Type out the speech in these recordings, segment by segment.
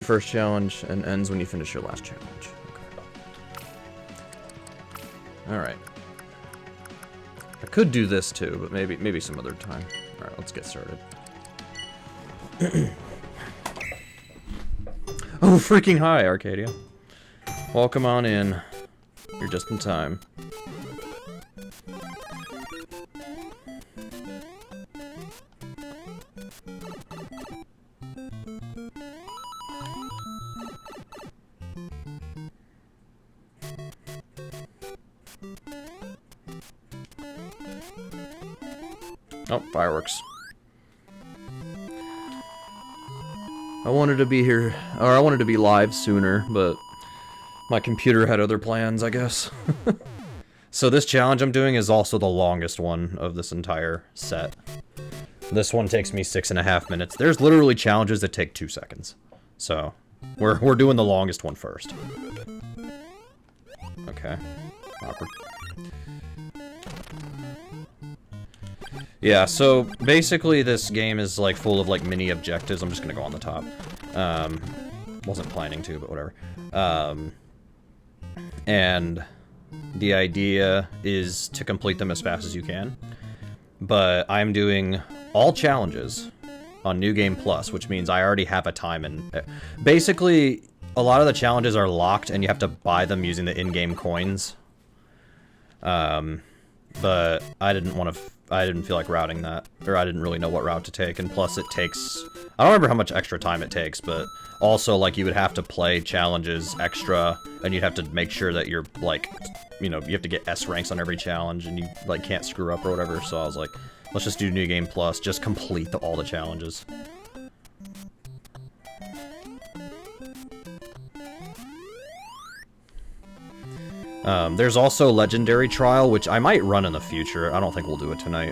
first challenge and ends when you finish your last challenge. Okay. Alright. I could do this too, but maybe some other time. Alright, let's get started. Oh, freaking hi, Arcadia. Welcome on in. You're just in time. Oh, fireworks. I wanted to be here, or I wanted to be live sooner, but my computer had other plans, I guess. So this challenge I'm doing is also the longest one of this entire set. This one takes me 6.5 minutes. There's literally challenges that take 2 seconds. So, we're doing the longest one first. Okay. Awkward. Yeah, so basically this game is like full of like mini objectives. I'm just gonna go on the top. Wasn't planning to, but whatever. And the idea is to complete them as fast as you can. But I'm doing all challenges on New Game Plus, which means I already have a time and basically a lot of the challenges are locked and you have to buy them using the in-game coins. But I didn't feel like routing that, or I didn't really know what route to take, and plus it takes, I don't remember how much extra time it takes, but also, like, you would have to play challenges extra, and you'd have to make sure that you're, like, you know, you have to get S ranks on every challenge, and you, like, can't screw up or whatever, so I was like, let's just do New Game Plus, just complete all the challenges. There's also Legendary Trial, which I might run in the future. I don't think we'll do it tonight.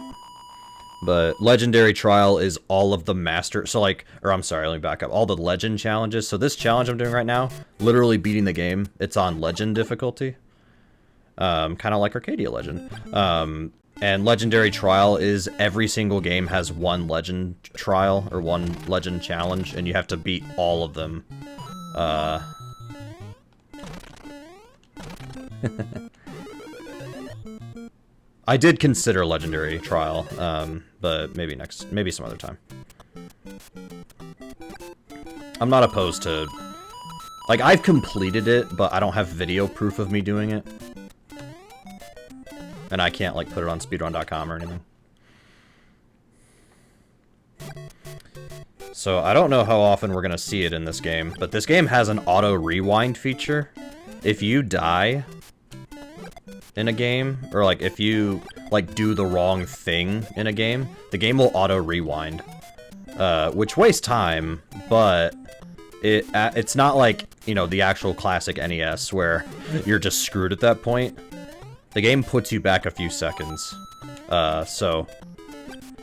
But Legendary Trial is all of the master... So, like... Or, I'm sorry, let me back up. All the Legend challenges. So, this challenge I'm doing right now, literally beating the game, it's on Legend difficulty. Kind of like Arcadia Legend. And Legendary Trial is every single game has one Legend Trial, or one Legend Challenge, and you have to beat all of them. I did consider Legendary Trial, but maybe some other time. I'm not opposed to... Like, I've completed it, but I don't have video proof of me doing it. And I can't, like, put it on speedrun.com or anything. So, I don't know how often we're gonna see it in this game, but this game has an auto-rewind feature. If you die in a game, or like if you like do the wrong thing in a game, the game will auto rewind, which wastes time, but it's not like, you know, the actual classic NES where you're just screwed at that point. The game puts you back a few seconds, so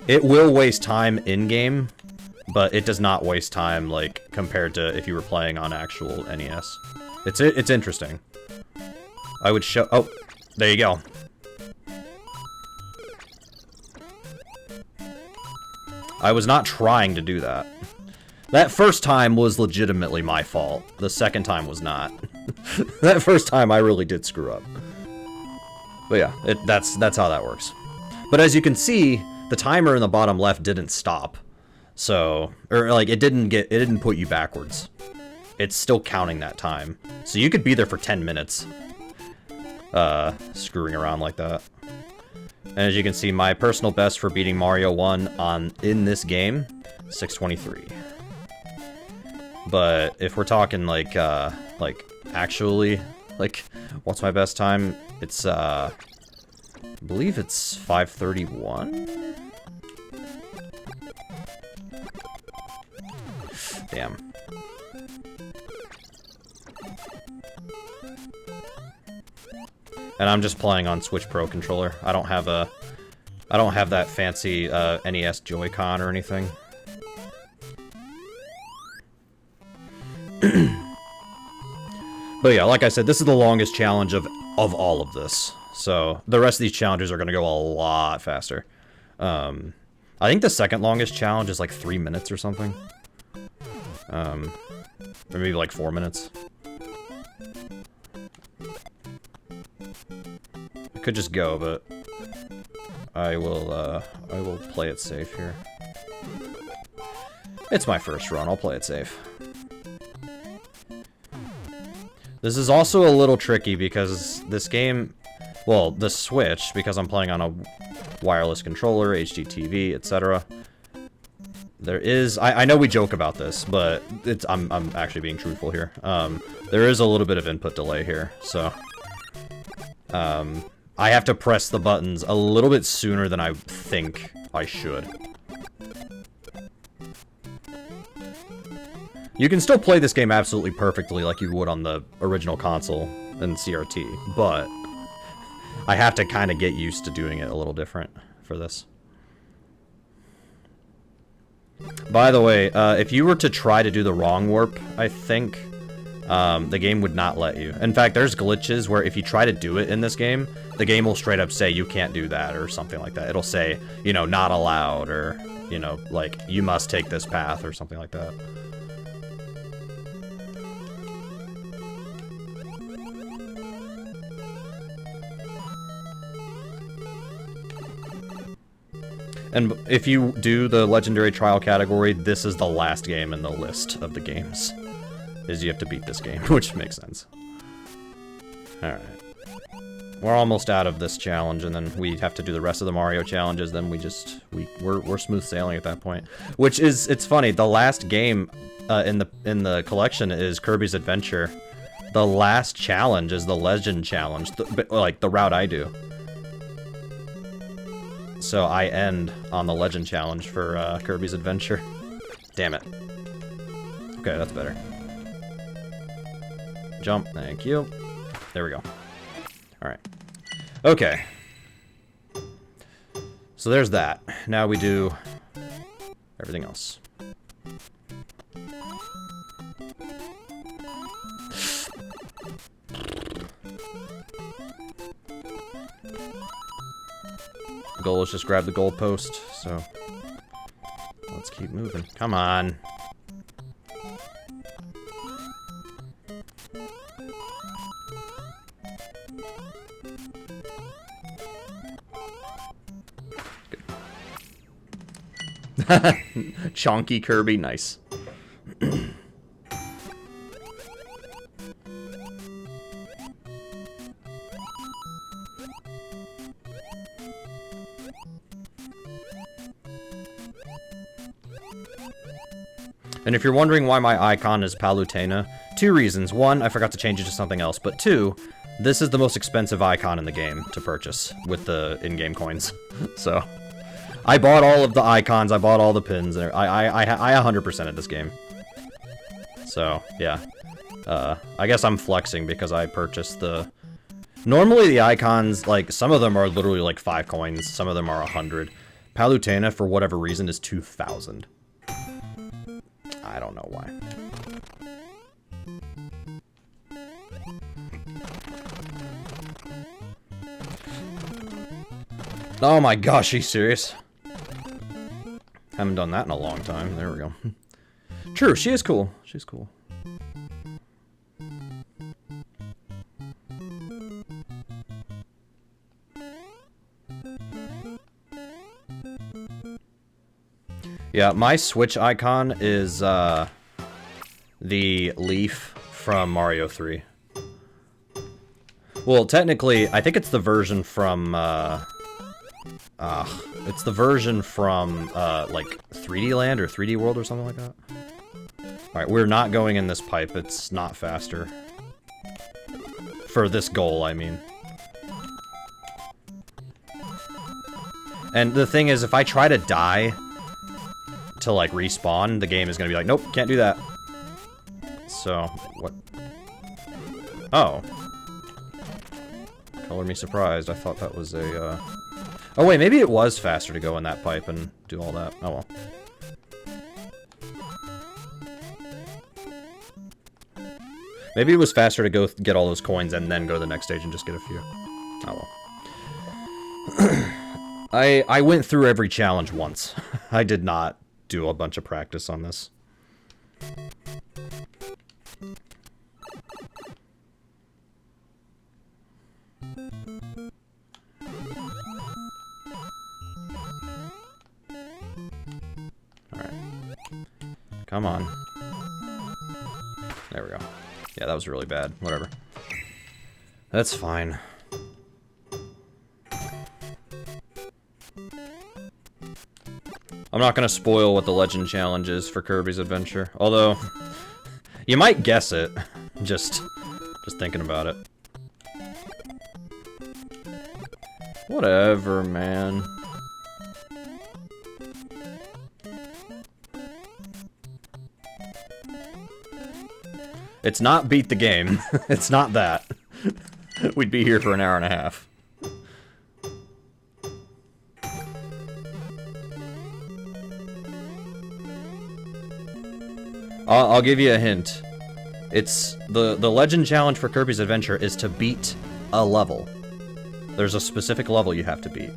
it will waste time in game, but it does not waste time like compared to if you were playing on actual NES. It's interesting. I would show... Oh, there you go. I was not trying to do that. That first time was legitimately my fault. The second time was not. That first time I really did screw up. But yeah, that's how that works. But as you can see, the timer in the bottom left didn't stop. So, or like it didn't put you backwards. It's still counting that time. So you could be there for 10 minutes. Screwing around like that. And as you can see, my personal best for beating Mario 1 in this game, 6:23. But if we're talking like actually, like, what's my best time? It's, I believe it's 5:31? Damn. And I'm just playing on Switch Pro controller. I don't have that fancy NES Joy-Con or anything. But yeah, like I said, this is the longest challenge of all of this. So the rest of these challenges are going to go a lot faster. I think the second longest challenge is like 3 minutes or something. Or maybe like 4 minutes. I could just go, but I will play it safe here. It's my first run, I'll play it safe. This is also a little tricky because this game, well, the Switch, because I'm playing on a wireless controller, HD TV, etc. There is, I know we joke about this, but I'm actually being truthful here. There is a little bit of input delay here, so I have to press the buttons a little bit sooner than I think I should. You can still play this game absolutely perfectly like you would on the original console and CRT, but I have to kind of get used to doing it a little different for this. By the way, if you were to try to do the wrong warp, I think, the game would not let you. In fact, there's glitches where if you try to do it in this game, the game will straight up say you can't do that or something like that. It'll say, you know, not allowed, or, you know, like, you must take this path or something like that. And if you do the Legendary Trial category, this is the last game in the list of the games. Is you have to beat this game, which makes sense. Alright. We're almost out of this challenge, and then we have to do the rest of the Mario challenges, then we're smooth sailing at that point. Which is, it's funny, the last game in the collection is Kirby's Adventure. The last challenge is the Legend Challenge, like the route I do. So I end on the Legend Challenge for Kirby's Adventure. Damn it. Okay, that's better. Jump, thank you. There we go. Alright. Okay. So there's that. Now we do everything else. The goal is just grab the goalpost, so let's keep moving. Come on. Good. Chonky Kirby, nice. And if you're wondering why my icon is Palutena, 2 reasons. 1, I forgot to change it to something else, but 2, this is the most expensive icon in the game to purchase with the in-game coins. So, I bought all of the icons, I bought all the pins, I 100%ed this game. So, yeah. I guess I'm flexing because I purchased the... Normally the icons, like, some of them are literally like 5 coins, some of them are 100. Palutena, for whatever reason, is 2,000. I don't know why. Oh my gosh, are you serious? Haven't done that in a long time. There we go. True, she is cool. She's cool. Yeah, my Switch icon is, the leaf from Mario 3. Well, technically, I think it's the version from, it's the version from, like, 3D Land or 3D World or something like that. Alright, we're not going in this pipe. It's not faster. For this goal, I mean. And the thing is, if I try to die to, like, respawn, the game is gonna be like, nope, can't do that. So, what? Oh. Color me surprised. I thought that was a, Oh, wait, maybe it was faster to go in that pipe and do all that. Oh, well. Maybe it was faster to go get all those coins and then go to the next stage and just get a few. Oh, well. I went through every challenge once. I did not do a bunch of practice on this. Come on. There we go. Yeah, that was really bad. Whatever. That's fine. I'm not gonna spoil what the legend challenge is for Kirby's Adventure. Although, you might guess it. Just thinking about it. Whatever, man. It's not beat the game. It's not that. We'd be here for an hour and a half. I'll give you a hint. It's the legend challenge for Kirby's Adventure is to beat a level. There's a specific level you have to beat.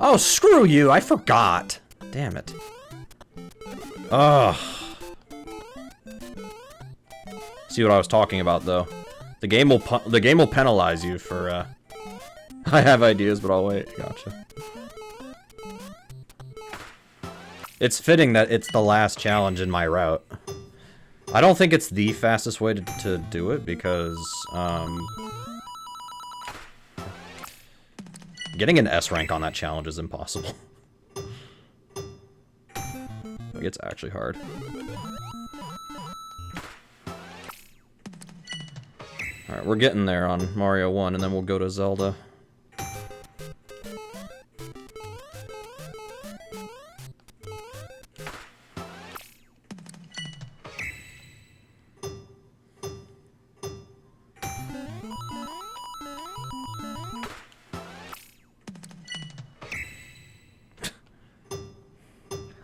Oh, screw you! I forgot! Damn it. Ugh. See what I was talking about, though. The game will penalize you for, I have ideas, but I'll wait. Gotcha. It's fitting that it's the last challenge in my route. I don't think it's the fastest way to do it, because, getting an S rank on that challenge is impossible. Like, it's actually hard. Alright, we're getting there on Mario 1, and then we'll go to Zelda.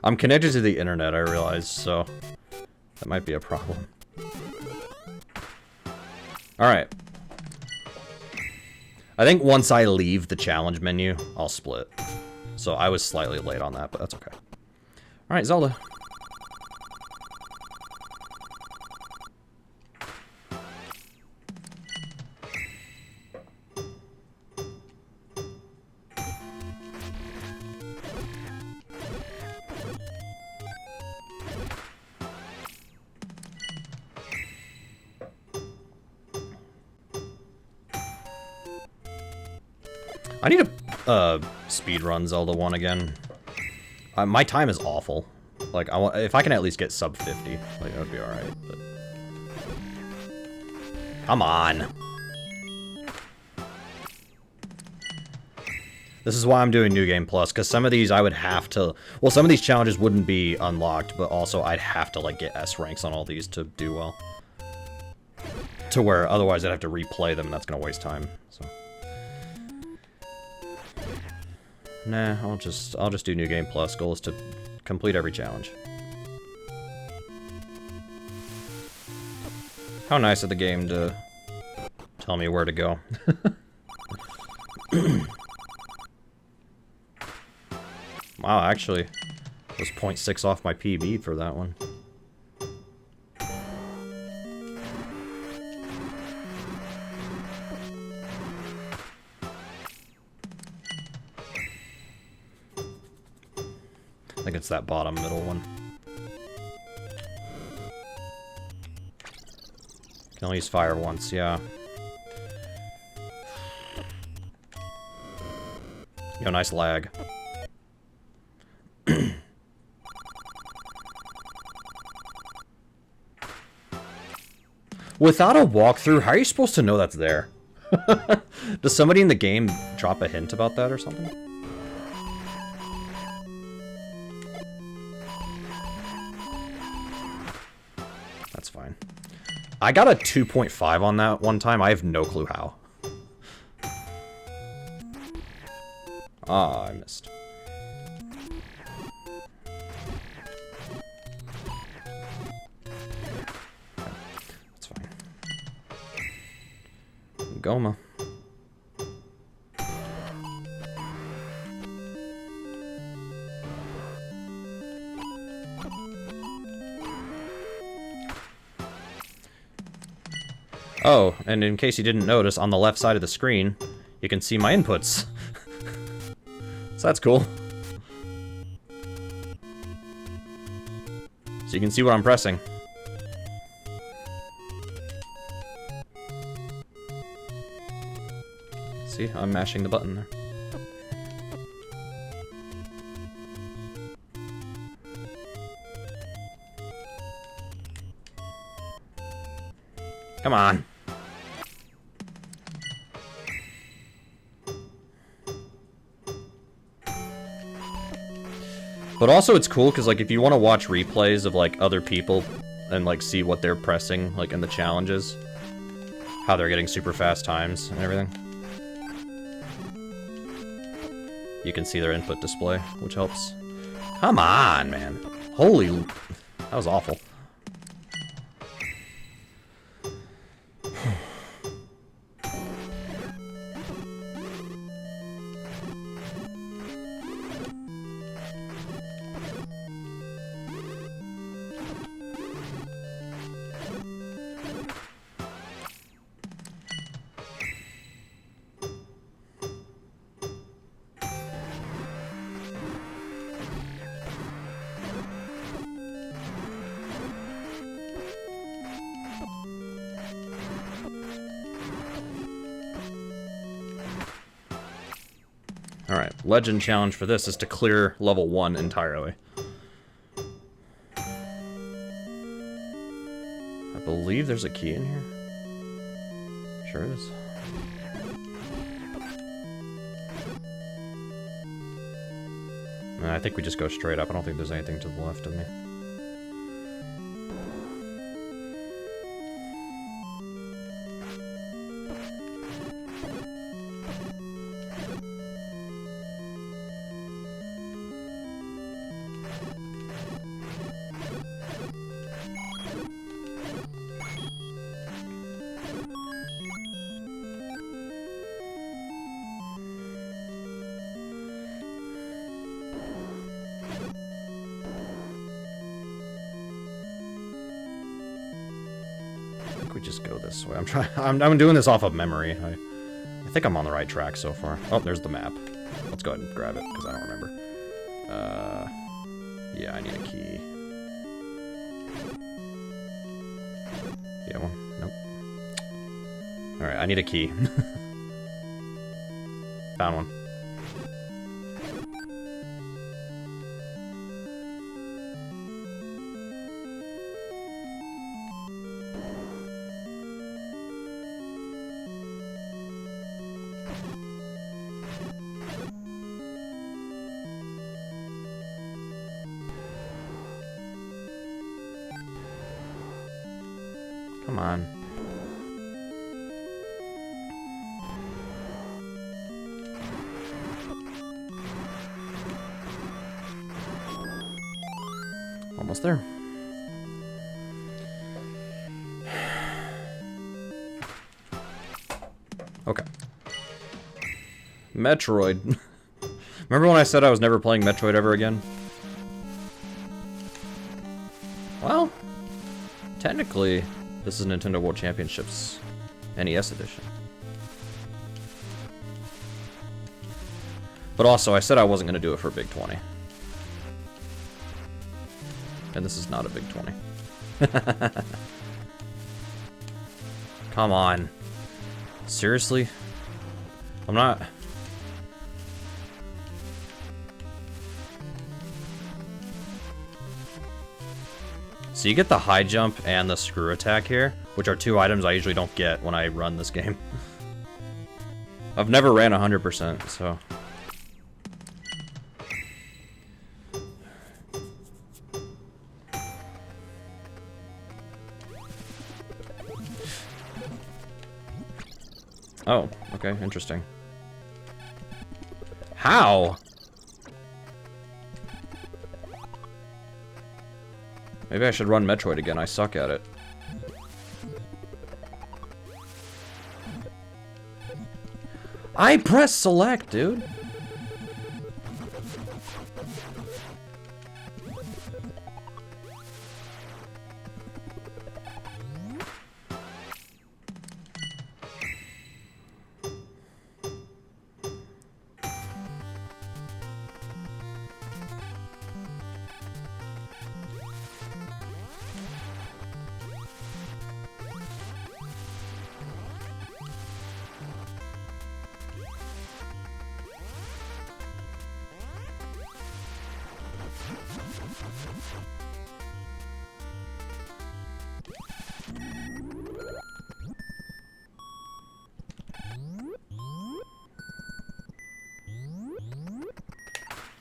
I'm connected to the internet, I realize, so that might be a problem. Alright. I think once I leave the challenge menu, I'll split. So I was slightly late on that, but that's okay. Alright, Zelda. I need to speedrun Zelda 1 again. My time is awful. Like, if I can at least get sub 50, like, that would be alright, but... Come on! This is why I'm doing New Game Plus, because some of these I would have to... Well, some of these challenges wouldn't be unlocked, but also I'd have to, like, get S ranks on all these to do well. To where, otherwise I'd have to replay them, and that's gonna waste time, so... Nah, I'll just do New Game Plus. Goal is to complete every challenge. How nice of the game to tell me where to go. Wow, actually, it was 0.6 off my PB for that one. I think it's that bottom middle one. Can only use fire once, yeah. Yo, nice lag. Without a walkthrough, how are you supposed to know that's there? Does somebody in the game drop a hint about that or something? That's fine. I got a 2.5 on that one time. I have no clue how. Ah, I missed. That's fine. Goma. Oh, and in case you didn't notice, on the left side of the screen, you can see my inputs. So that's cool. So you can see what I'm pressing. See, I'm mashing the button there. Come on. But also it's cool because like if you want to watch replays of like other people and like see what they're pressing like in the challenges, how they're getting super fast times and everything. You can see their input display, which helps. Come on, man. Holy, that was awful. Alright, legend challenge for this is to clear level 1 entirely. I believe there's a key in here. Sure is. I think we just go straight up. I don't think there's anything to the left of me. We just go this way. I'm doing this off of memory. I think I'm on the right track so far. Oh, there's the map. Let's go ahead and grab it, because I don't remember. Yeah, I need a key. Yeah, one? Nope. Alright, I need a key. Found one. Come on. Almost there. Okay. Metroid. Remember when I said I was never playing Metroid ever again? Well, technically, this is Nintendo World Championships NES edition. But also, I said I wasn't going to do it for Big 20. And this is not a Big 20. Come on. Seriously? I'm not... So you get the high jump and the screw attack here, which are two items I usually don't get when I run this game. I've never ran 100%, so... Oh, okay, interesting. How? Maybe I should run Metroid again. I suck at it. I press select, dude.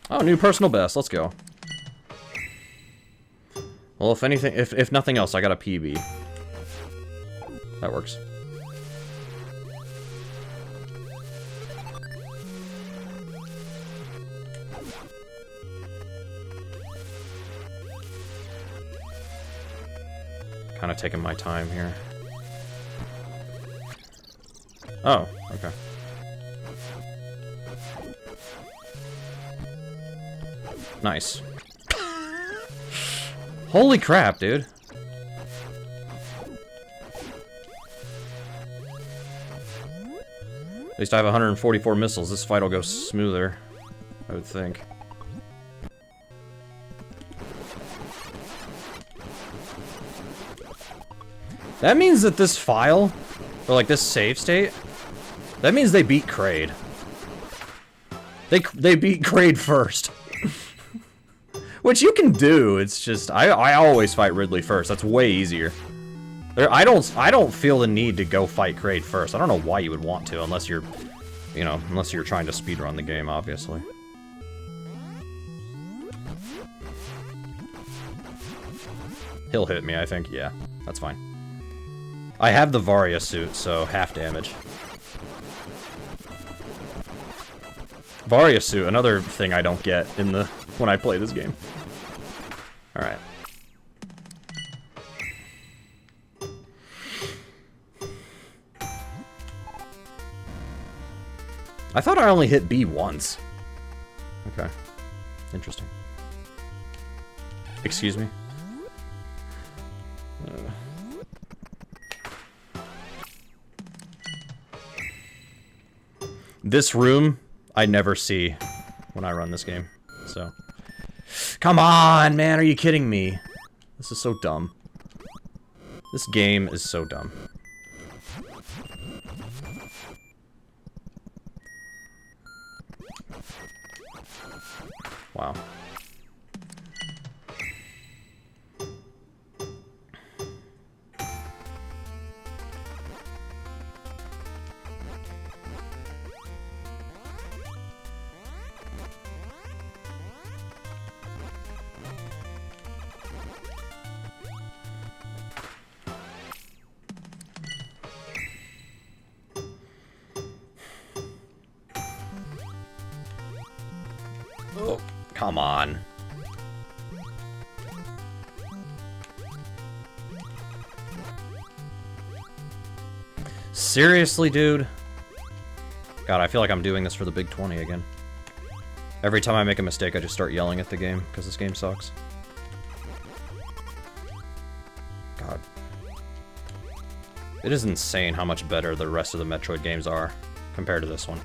Oh, new personal best. Let's go. Well, if anything, if nothing else, I got a PB. That works. Kind of taking my time here. Oh, okay. Nice. Holy crap, dude. At least I have 144 missiles. This fight will go smoother, I would think. That means that this file, or like this save state, that means they beat Kraid. They beat Kraid first. Which you can do, it's just, I always fight Ridley first, that's way easier. I don't feel the need to go fight Kraid first. I don't know why you would want to, unless you're, you know, unless you're trying to speedrun the game, obviously. He'll hit me, I think, yeah, that's fine. I have the Varia suit, so half damage. Varia suit, another thing I don't get in the when I play this game. Alright. I thought I only hit B once. Okay. Interesting. Excuse me? This room, I never see when I run this game, so. Come on, man, are you kidding me? This is so dumb. This game is so dumb. Wow. Oh, come on. Seriously, dude? God, I feel like I'm doing this for the Big 20 again. Every time I make a mistake, I just start yelling at the game, because this game sucks. God. It is insane how much better the rest of the Metroid games are, compared to this one.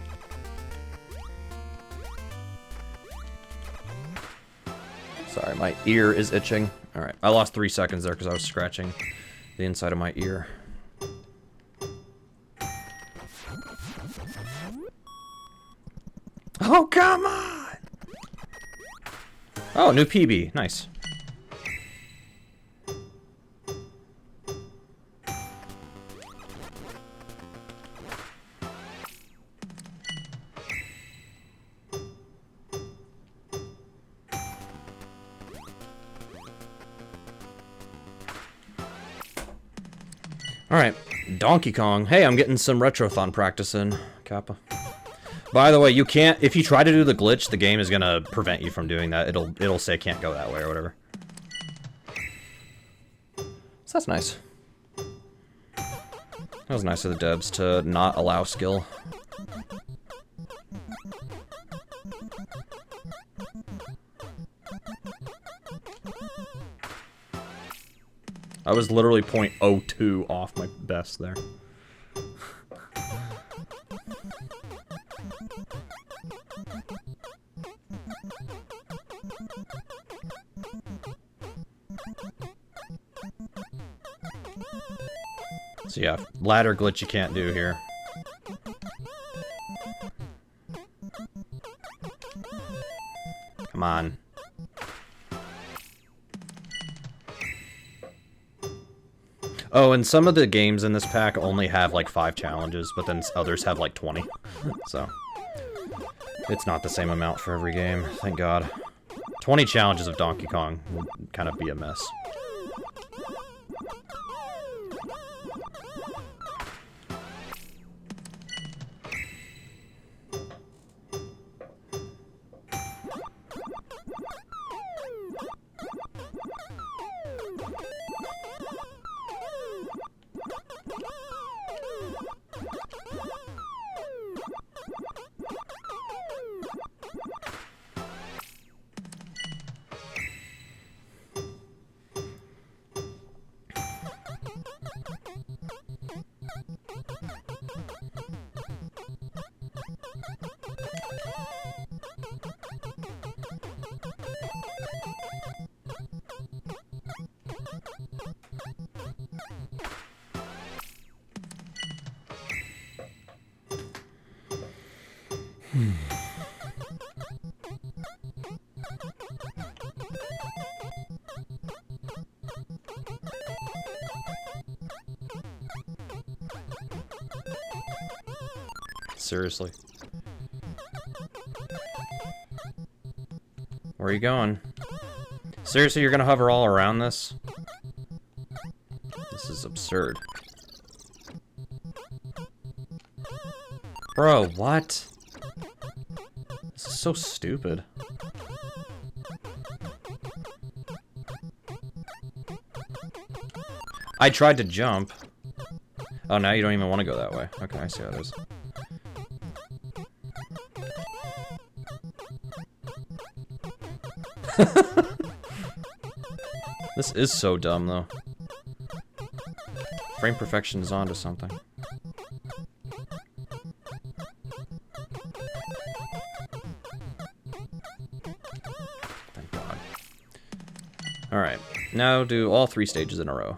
Sorry, my ear is itching. Alright, I lost 3 seconds there because I was scratching the inside of my ear. Oh, come on! Oh, new PB. Nice. Alright, Donkey Kong. Hey, I'm getting some Retrothon practice in, Kappa. By the way, you can't, if you try to do the glitch, the game is gonna prevent you from doing that. It'll say can't go that way or whatever. So that's nice. That was nice of the devs to not allow skill. I was literally .02 off my best there. So yeah, ladder glitch you can't do here. Come on. Oh, and some of the games in this pack only have like 5 challenges, but then others have like 20. So, it's not the same amount for every game, thank God. 20 challenges of Donkey Kong would kind of be a mess. Seriously. Where are you going? Seriously, you're gonna hover all around this? This is absurd. Bro, what? This is so stupid. I tried to jump. Oh, now you don't even want to go that way. Okay, I see how it is. This is so dumb, though. Frame perfection is onto something. Thank God. Alright, now do all 3 stages in a row.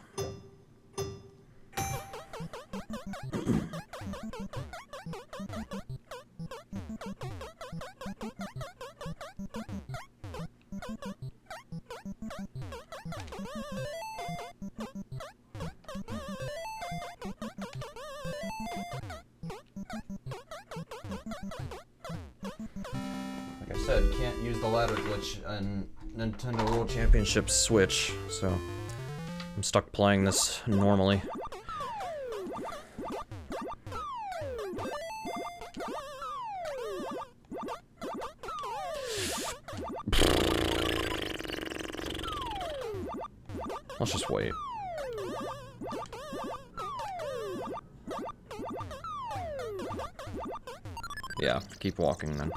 Like I said, can't use the ladder glitch on Nintendo World Championship Switch, so I'm stuck playing this normally. Let's just wait. Yeah, keep walking then.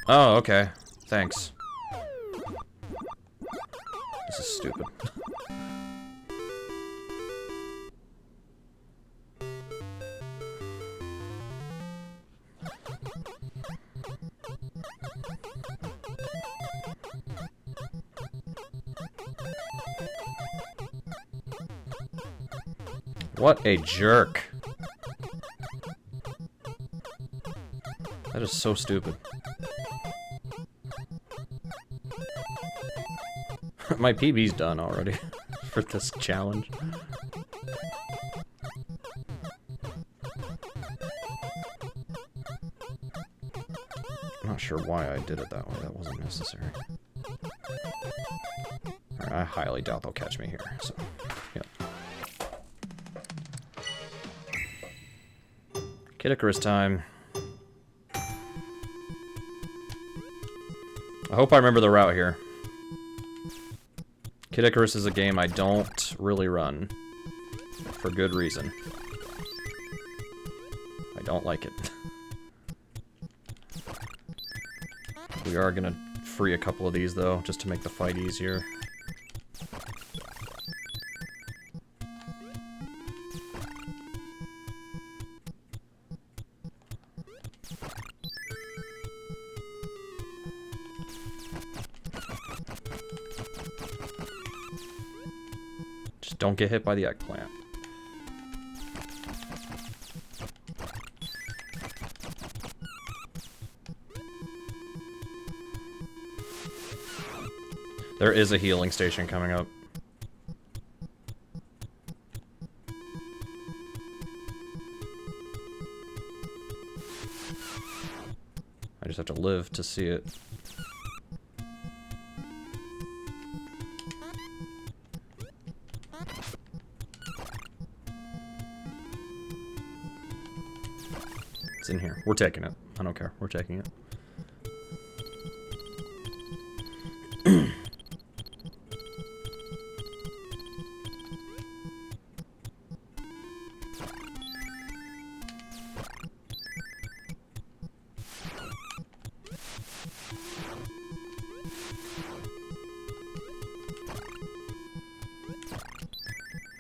Oh, okay. Thanks. This is stupid. What a jerk. That is so stupid. My PB's done already for this challenge. I'm not sure why I did it that way. That wasn't necessary. Alright, I highly doubt they'll catch me here, so, yeah. Kid Icarus time. I hope I remember the route here. Kid Icarus is a game I don't really run. For good reason. I don't like it. We are gonna free a couple of these, though, just to make the fight easier. Just don't get hit by the eggplant. There is a healing station coming up. I just have to live to see it. It's in here. We're taking it. I don't care. We're taking it.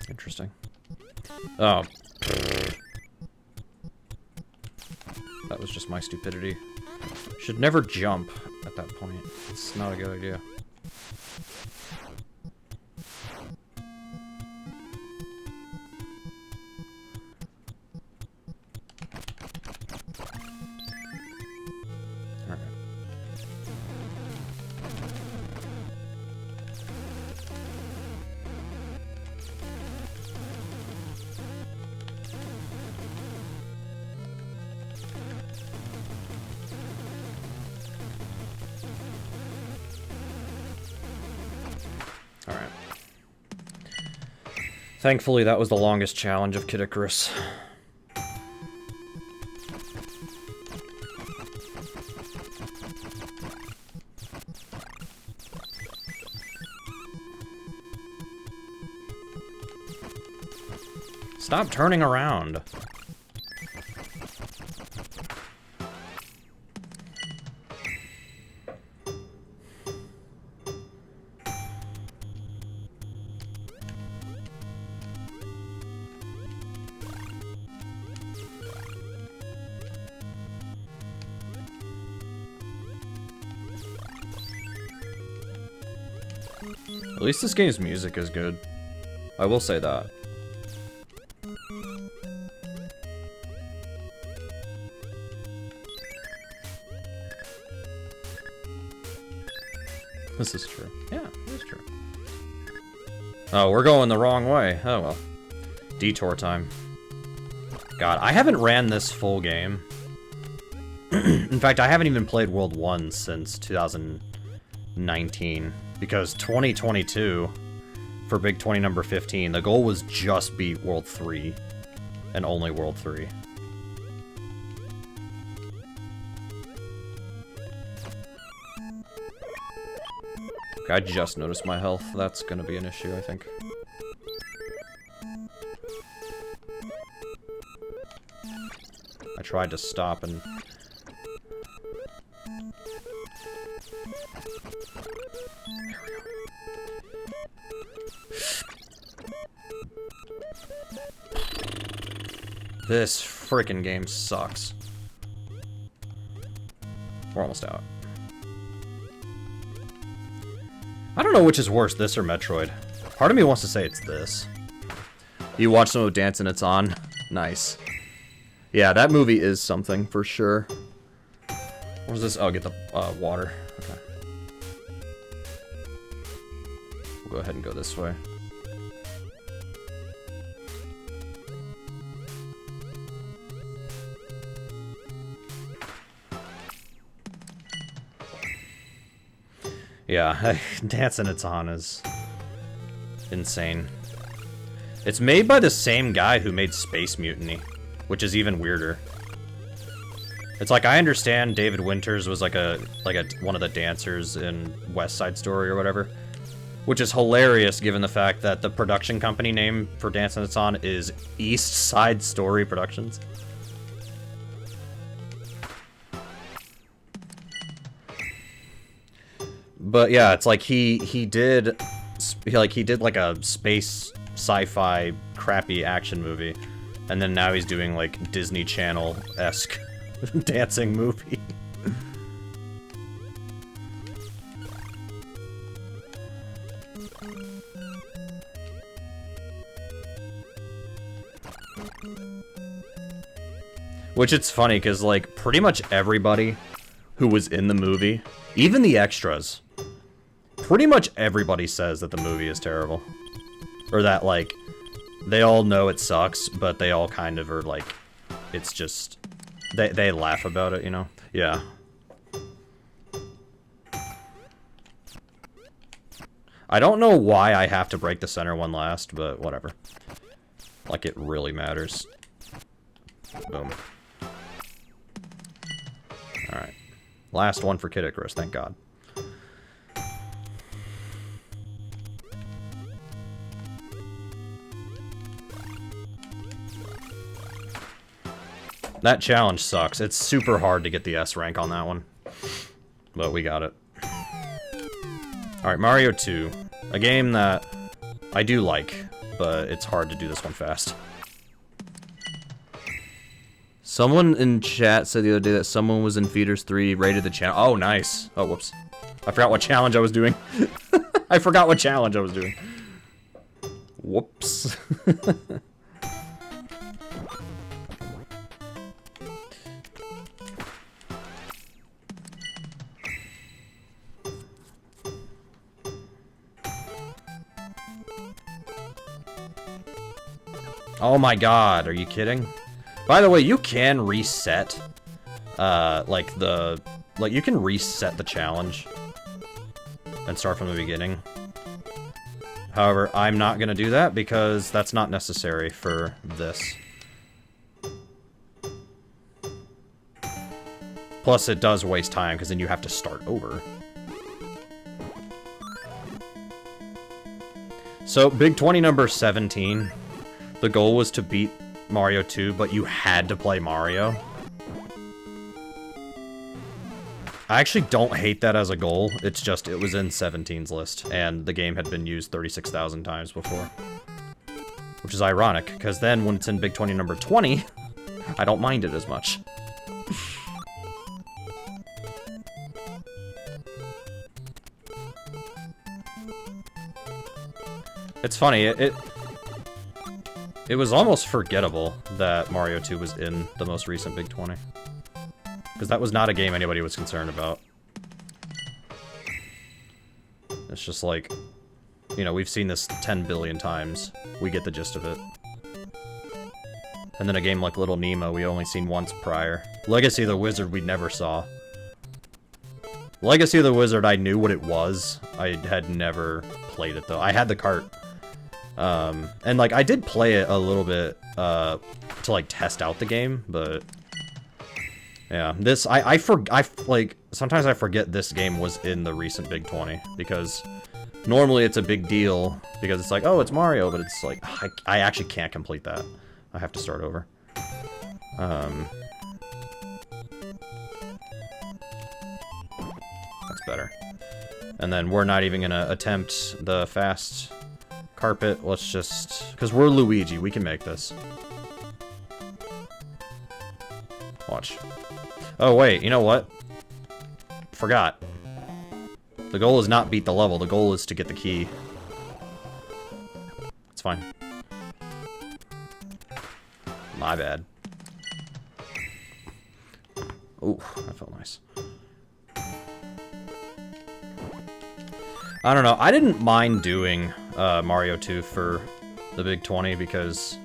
Interesting. Oh. That was just my stupidity. Should never jump at that point. It's not a good idea. Alright. Thankfully, that was the longest challenge of Kid Icarus. Stop turning around. At least this game's music is good. I will say that. This is true. Yeah, it is true. Oh, we're going the wrong way. Oh well. Detour time. God, I haven't ran this full game. In fact, I haven't even played World 1 since 2019. Because 2022, for Big 20 number 15, the goal was just beat World 3. And only World 3. Okay, I just noticed my health. That's gonna be an issue, I think. I tried to stop and... This freaking game sucks. We're almost out. I don't know which is worse, this or Metroid. Part of me wants to say it's this. You watch some of Dance and It's On? Nice. Yeah, that movie is something, for sure. Where's this? Oh, get the water. Okay. We'll go ahead and go this way. Yeah, Dance and It's On is insane. It's made by the same guy who made Space Mutiny, which is even weirder. It's like, I understand David Winters was like one of the dancers in West Side Story or whatever, which is hilarious given the fact that the production company name for Dancing It's On is East Side Story Productions. But yeah, it's like he did like a space sci-fi crappy action movie, and then now he's doing like Disney Channel-esque dancing movie. Which it's funny because like pretty much everybody who was in the movie, even the extras, pretty much everybody says that the movie is terrible. Or that, like, they all know it sucks, but they all kind of are like, it's just, they laugh about it, you know? Yeah. I don't know why I have to break the center one last, but whatever. Like, it really matters. Boom. Alright. Last one for Kid Icarus, thank God. That challenge sucks. It's super hard to get the S rank on that one. But we got it. Alright, Mario 2. A game that I do like, but it's hard to do this one fast. Someone in chat said the other day that someone was in Feeders 3, rated the channel. Oh, nice. Oh, whoops. I forgot what challenge I was doing. I forgot what challenge I was doing. Whoops. Oh my god, are you kidding? By the way, you can reset, you can reset the challenge and start from the beginning. However, I'm not gonna do that because that's not necessary for this. Plus, it does waste time because then you have to start over. So, Big 20 number 17. The goal was to beat Mario 2, but you had to play Mario. I actually don't hate that as a goal, it's just it was in 17's list, and the game had been used 36,000 times before. Which is ironic, because then when it's in Big 20 number 20, I don't mind it as much. It's funny, it was almost forgettable that Mario 2 was in the most recent Big 20. Because that was not a game anybody was concerned about. It's just like, you know, we've seen this 10 billion times. We get the gist of it. And then a game like Little Nemo we only seen once prior. Legacy of the Wizard we never saw. Legacy of the Wizard, I knew what it was. I had never played it though. I had the cart. And like I did play it a little bit to like test out the game, but yeah, this I like sometimes I forget this game was in the recent Big 20 because normally it's a big deal because it's like, oh, it's Mario, but it's like I actually can't complete that. I have to start over. That's better. And then we're not even gonna attempt the fast carpet. Let's just, because we're Luigi, we can make this. Watch. Oh wait, you know what? Forgot. The goal is not beat the level, the goal is to get the key. It's fine. My bad. Ooh, that felt nice. I don't know, I didn't mind doing Mario 2 for the Big 20 because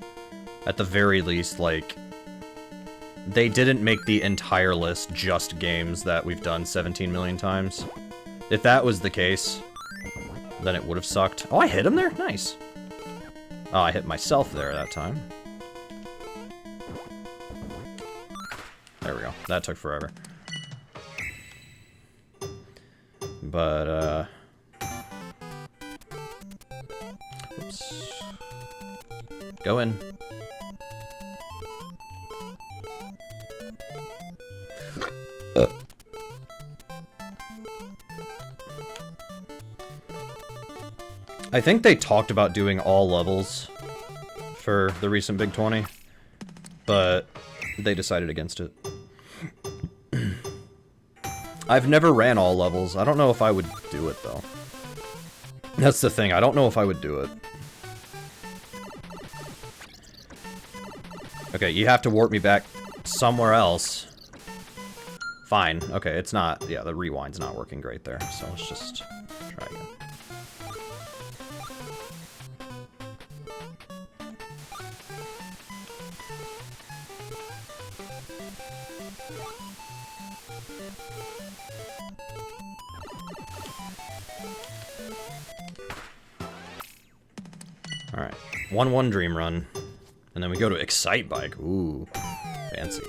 at the very least, like, they didn't make the entire list just games that we've done 17 million times. If that was the case, then it would have sucked. Oh, I hit him there? Nice. Oh, I hit myself there that time. There we go. that took forever. But, oops. Go in. I think they talked about doing all levels for the recent Big 20, but they decided against it. I've never ran all levels. I don't know if I would do it, though. That's the thing. I don't know if I would do it. Okay, you have to warp me back somewhere else. Fine. Okay, it's not... Yeah, the rewind's not working great there, so let's just try again. Alright, 1-1 Dream Run. And then we go to Excite Bike. Ooh, fancy.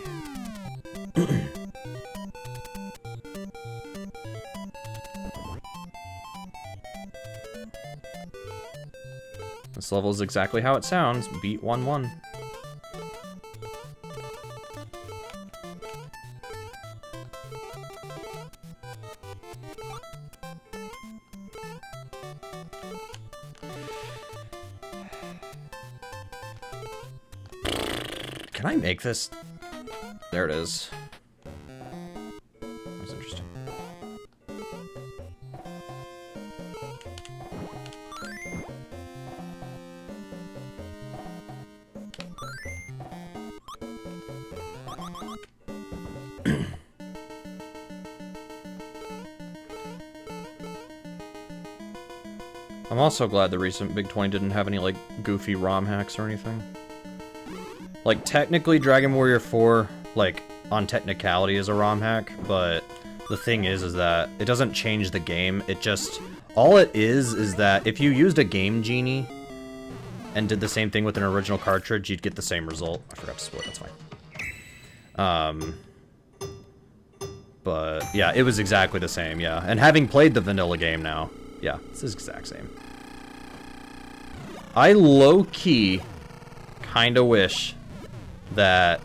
This level is exactly how it sounds. Beat 1-1. Can I make this? There it is. That's interesting. I'm also glad the recent Big 20 didn't have any, like, goofy ROM hacks or anything. Like, technically, Dragon Warrior 4, like, on technicality is a ROM hack, but the thing is that it doesn't change the game. It just... All it is that if you used a Game Genie and did the same thing with an original cartridge, you'd get the same result. I forgot to split, that's fine. But, yeah, it was exactly the same, yeah. And having played the vanilla game now, yeah, it's the exact same. I low-key kinda wish that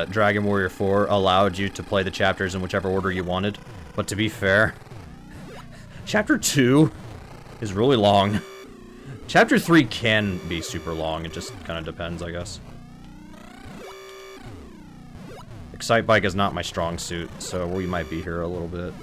Dragon Warrior 4 allowed you to play the chapters in whichever order you wanted. But to be fair, Chapter 2 is really long. Chapter 3 can be super long, it just kind of depends, I guess. Excite Bike is not my strong suit, so we might be here a little bit.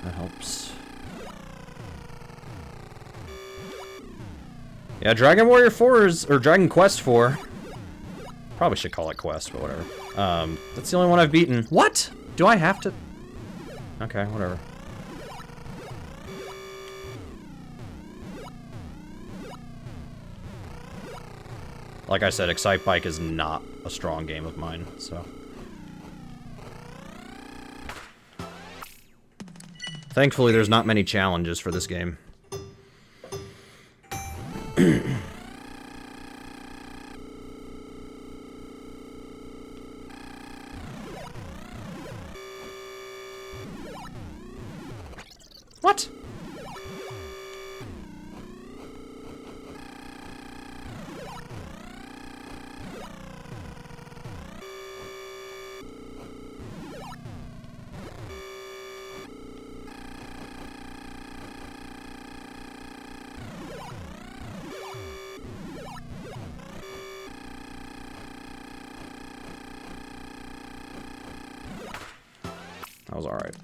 That helps. Yeah, Dragon Warrior 4 is, or Dragon Quest 4. Probably should call it Quest, but whatever. That's the only one I've beaten. What? Do I have to? Okay, whatever. Like I said, Excite Bike is not a strong game of mine, so. Thankfully, there's not many challenges for this game. What? That was alright.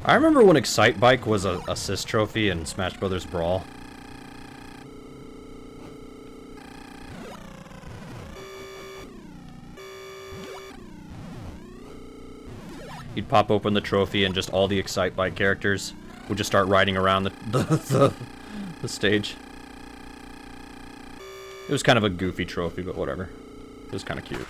I remember when Excite Bike was a assist trophy in Smash Brothers Brawl. You'd pop open the trophy and just all the Excitebike characters would just start riding around the stage. It was kind of a goofy trophy, but whatever. It was kind of cute.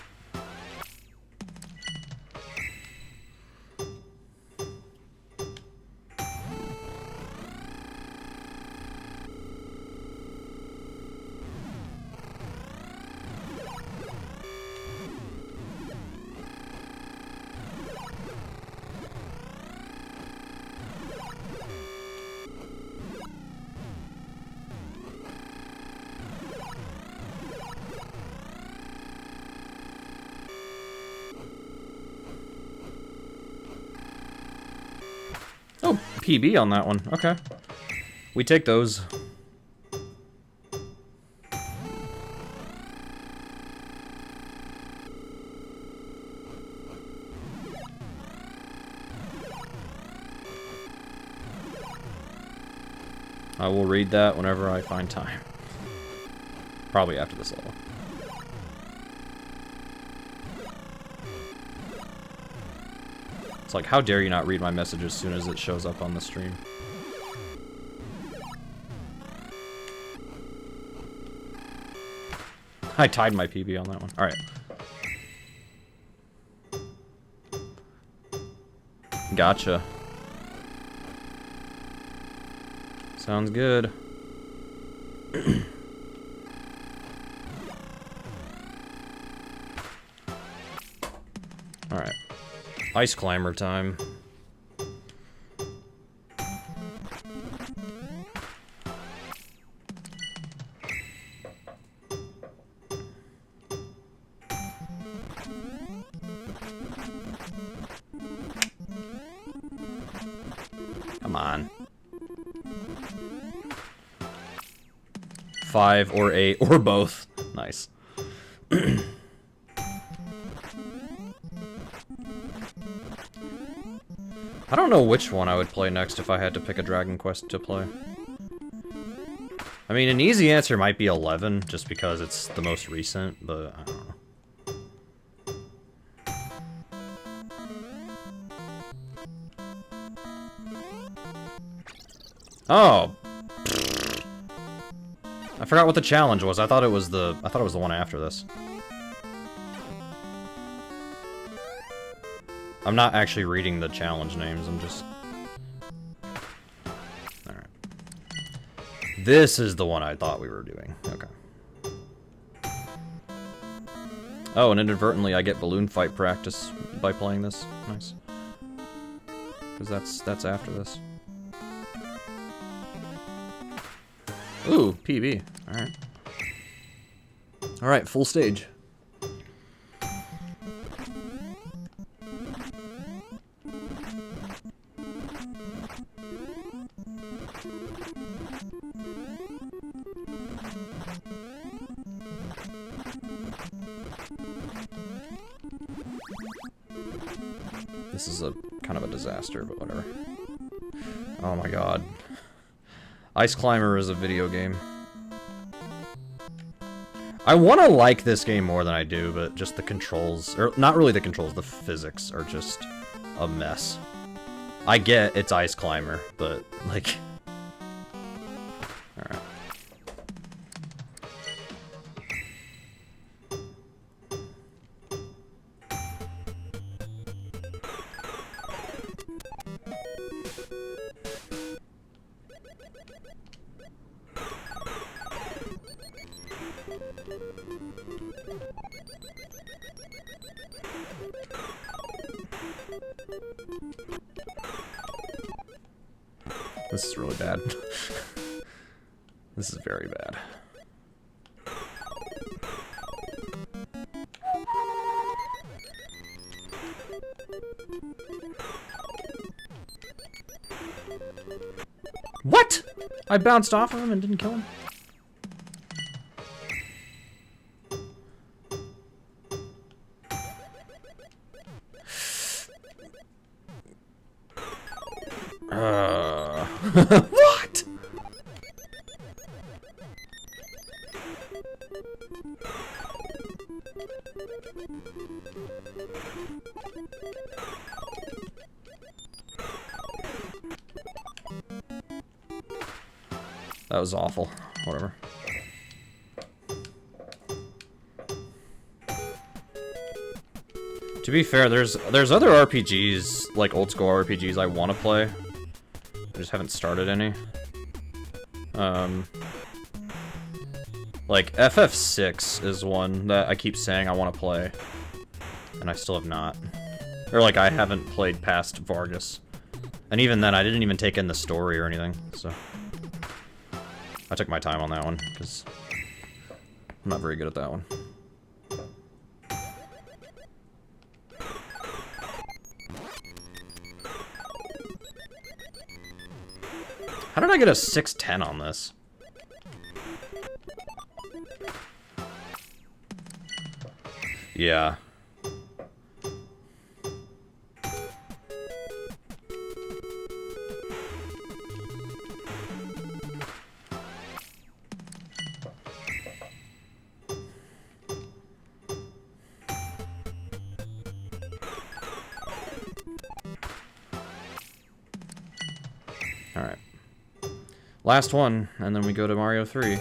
Oh, PB on that one. Okay. We take those. I will read that whenever I find time. Probably after this level. It's like, how dare you not read my message as soon as it shows up on the stream? I tied my PB on that one. Alright. Gotcha. Sounds good. Alright. Ice climber time. Come on. 5 or 8 or both. Nice. I don't know which one I would play next if I had to pick a Dragon Quest to play. I mean, an easy answer might be 11, just because it's the most recent, but I don't know. Oh! I forgot what the challenge was. I thought it was the one after this. I'm not actually reading the challenge names, I'm just... Alright. This is the one I thought we were doing. Okay. Oh, and inadvertently I get balloon fight practice by playing this. Nice. Because that's after this. Ooh, PB. Alright. Alright, full stage. This is a kind of a disaster, but whatever. Oh my god. Ice Climber is a video game. I want to like this game more than I do, but just the controls, or not really the controls, the physics are just a mess. I get it's Ice Climber, but like... Alright. This is really bad. This is very bad. What? I bounced off of him and didn't kill him? What? That was awful. Whatever. To be fair, there's other RPGs, like old school RPGs I want to play. I just haven't started any. Like FF6 is one that I keep saying I want to play, and I still have not. Or like I haven't played past Vargas. And even then, I didn't even take in the story or anything, so... I took my time on that one, because I'm not very good at that one. How did I get a 610 on this? Yeah. Alright. Last one, and then we go to Mario 3.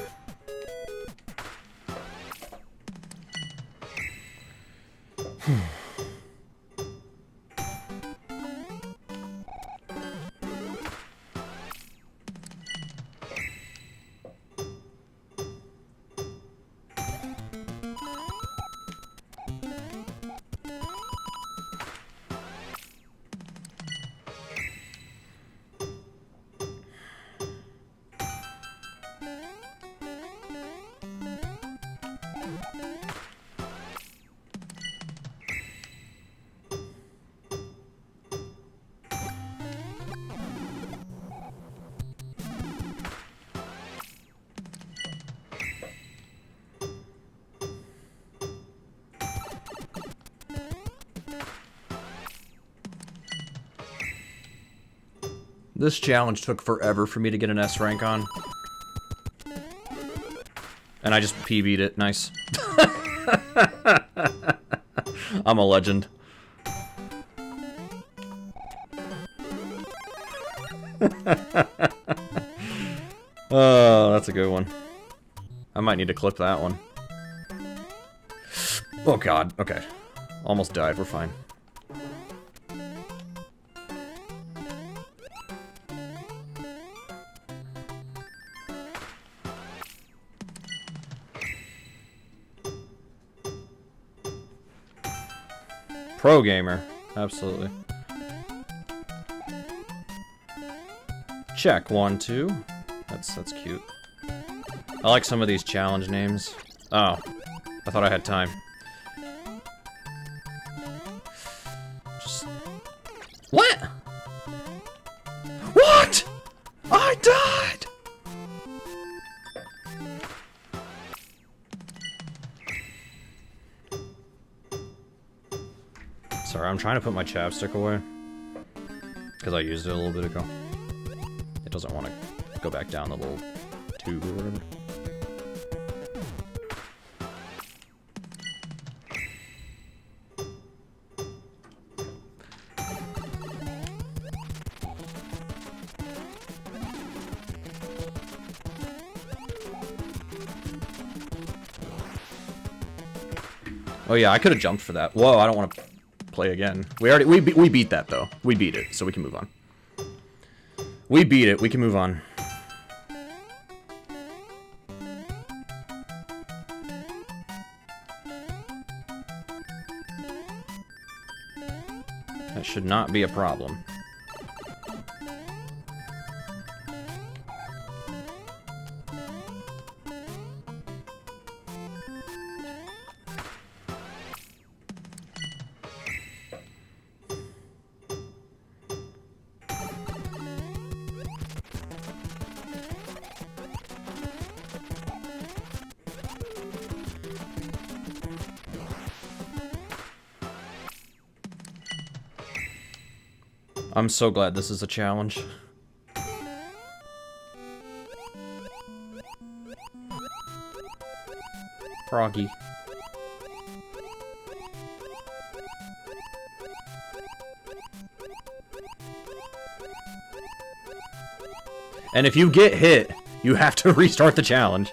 This challenge took forever for me to get an S rank on. And I just PB'd it. Nice. I'm a legend. Oh, that's a good one. I might need to clip that one. Oh god, okay. Almost died, we're fine. Pro gamer, absolutely. Check 1, 2. That's cute. I like some of these challenge names. Oh, I thought I had time. Just what? What? I died. Sorry, I'm trying to put my chapstick away because I used it a little bit ago. It doesn't want to go back down the little tube or whatever. Oh yeah, I could have jumped for that. Whoa, I don't want to play again. We beat that though. We beat it, so we can move on. We beat it. We can move on. That should not be a problem. I'm so glad this is a challenge. Froggy. And if you get hit, You have to restart the challenge.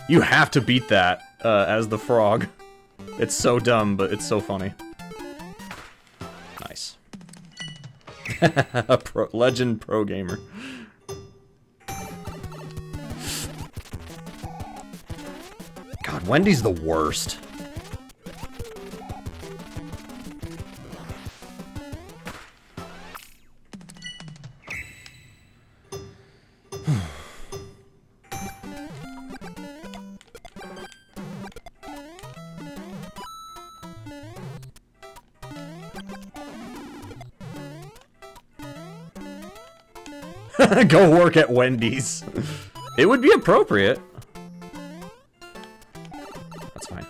You have to beat that as the frog. It's so dumb, but it's so funny. Nice. A legend pro gamer. God, Wendy's the worst. Go work at Wendy's. It would be appropriate. That's fine.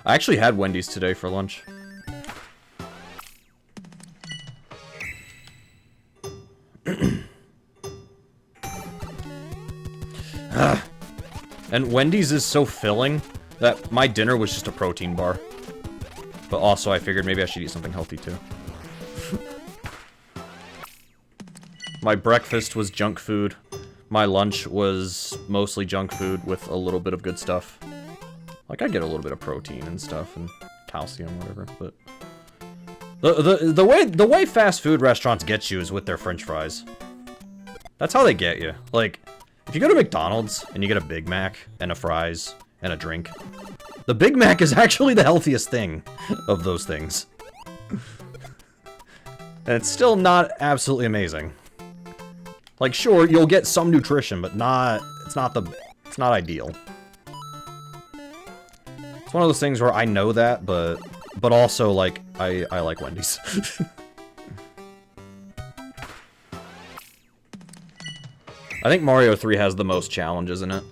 I actually had Wendy's today for lunch. And Wendy's is so filling that my dinner was just a protein bar. But also I figured maybe I should eat something healthy too. My breakfast was junk food. My lunch was mostly junk food with a little bit of good stuff. Like, I get a little bit of protein and stuff, and calcium, whatever, but... The way fast food restaurants get you is with their french fries. That's how they get you. Like, if you go to McDonald's and you get a Big Mac and a fries and a drink, the Big Mac is actually the healthiest thing of those things. And it's still not absolutely amazing. Like, sure, you'll get some nutrition, but it's not ideal. It's one of those things where I know that, but also, like, I like Wendy's. I think Mario 3 has the most challenges in it.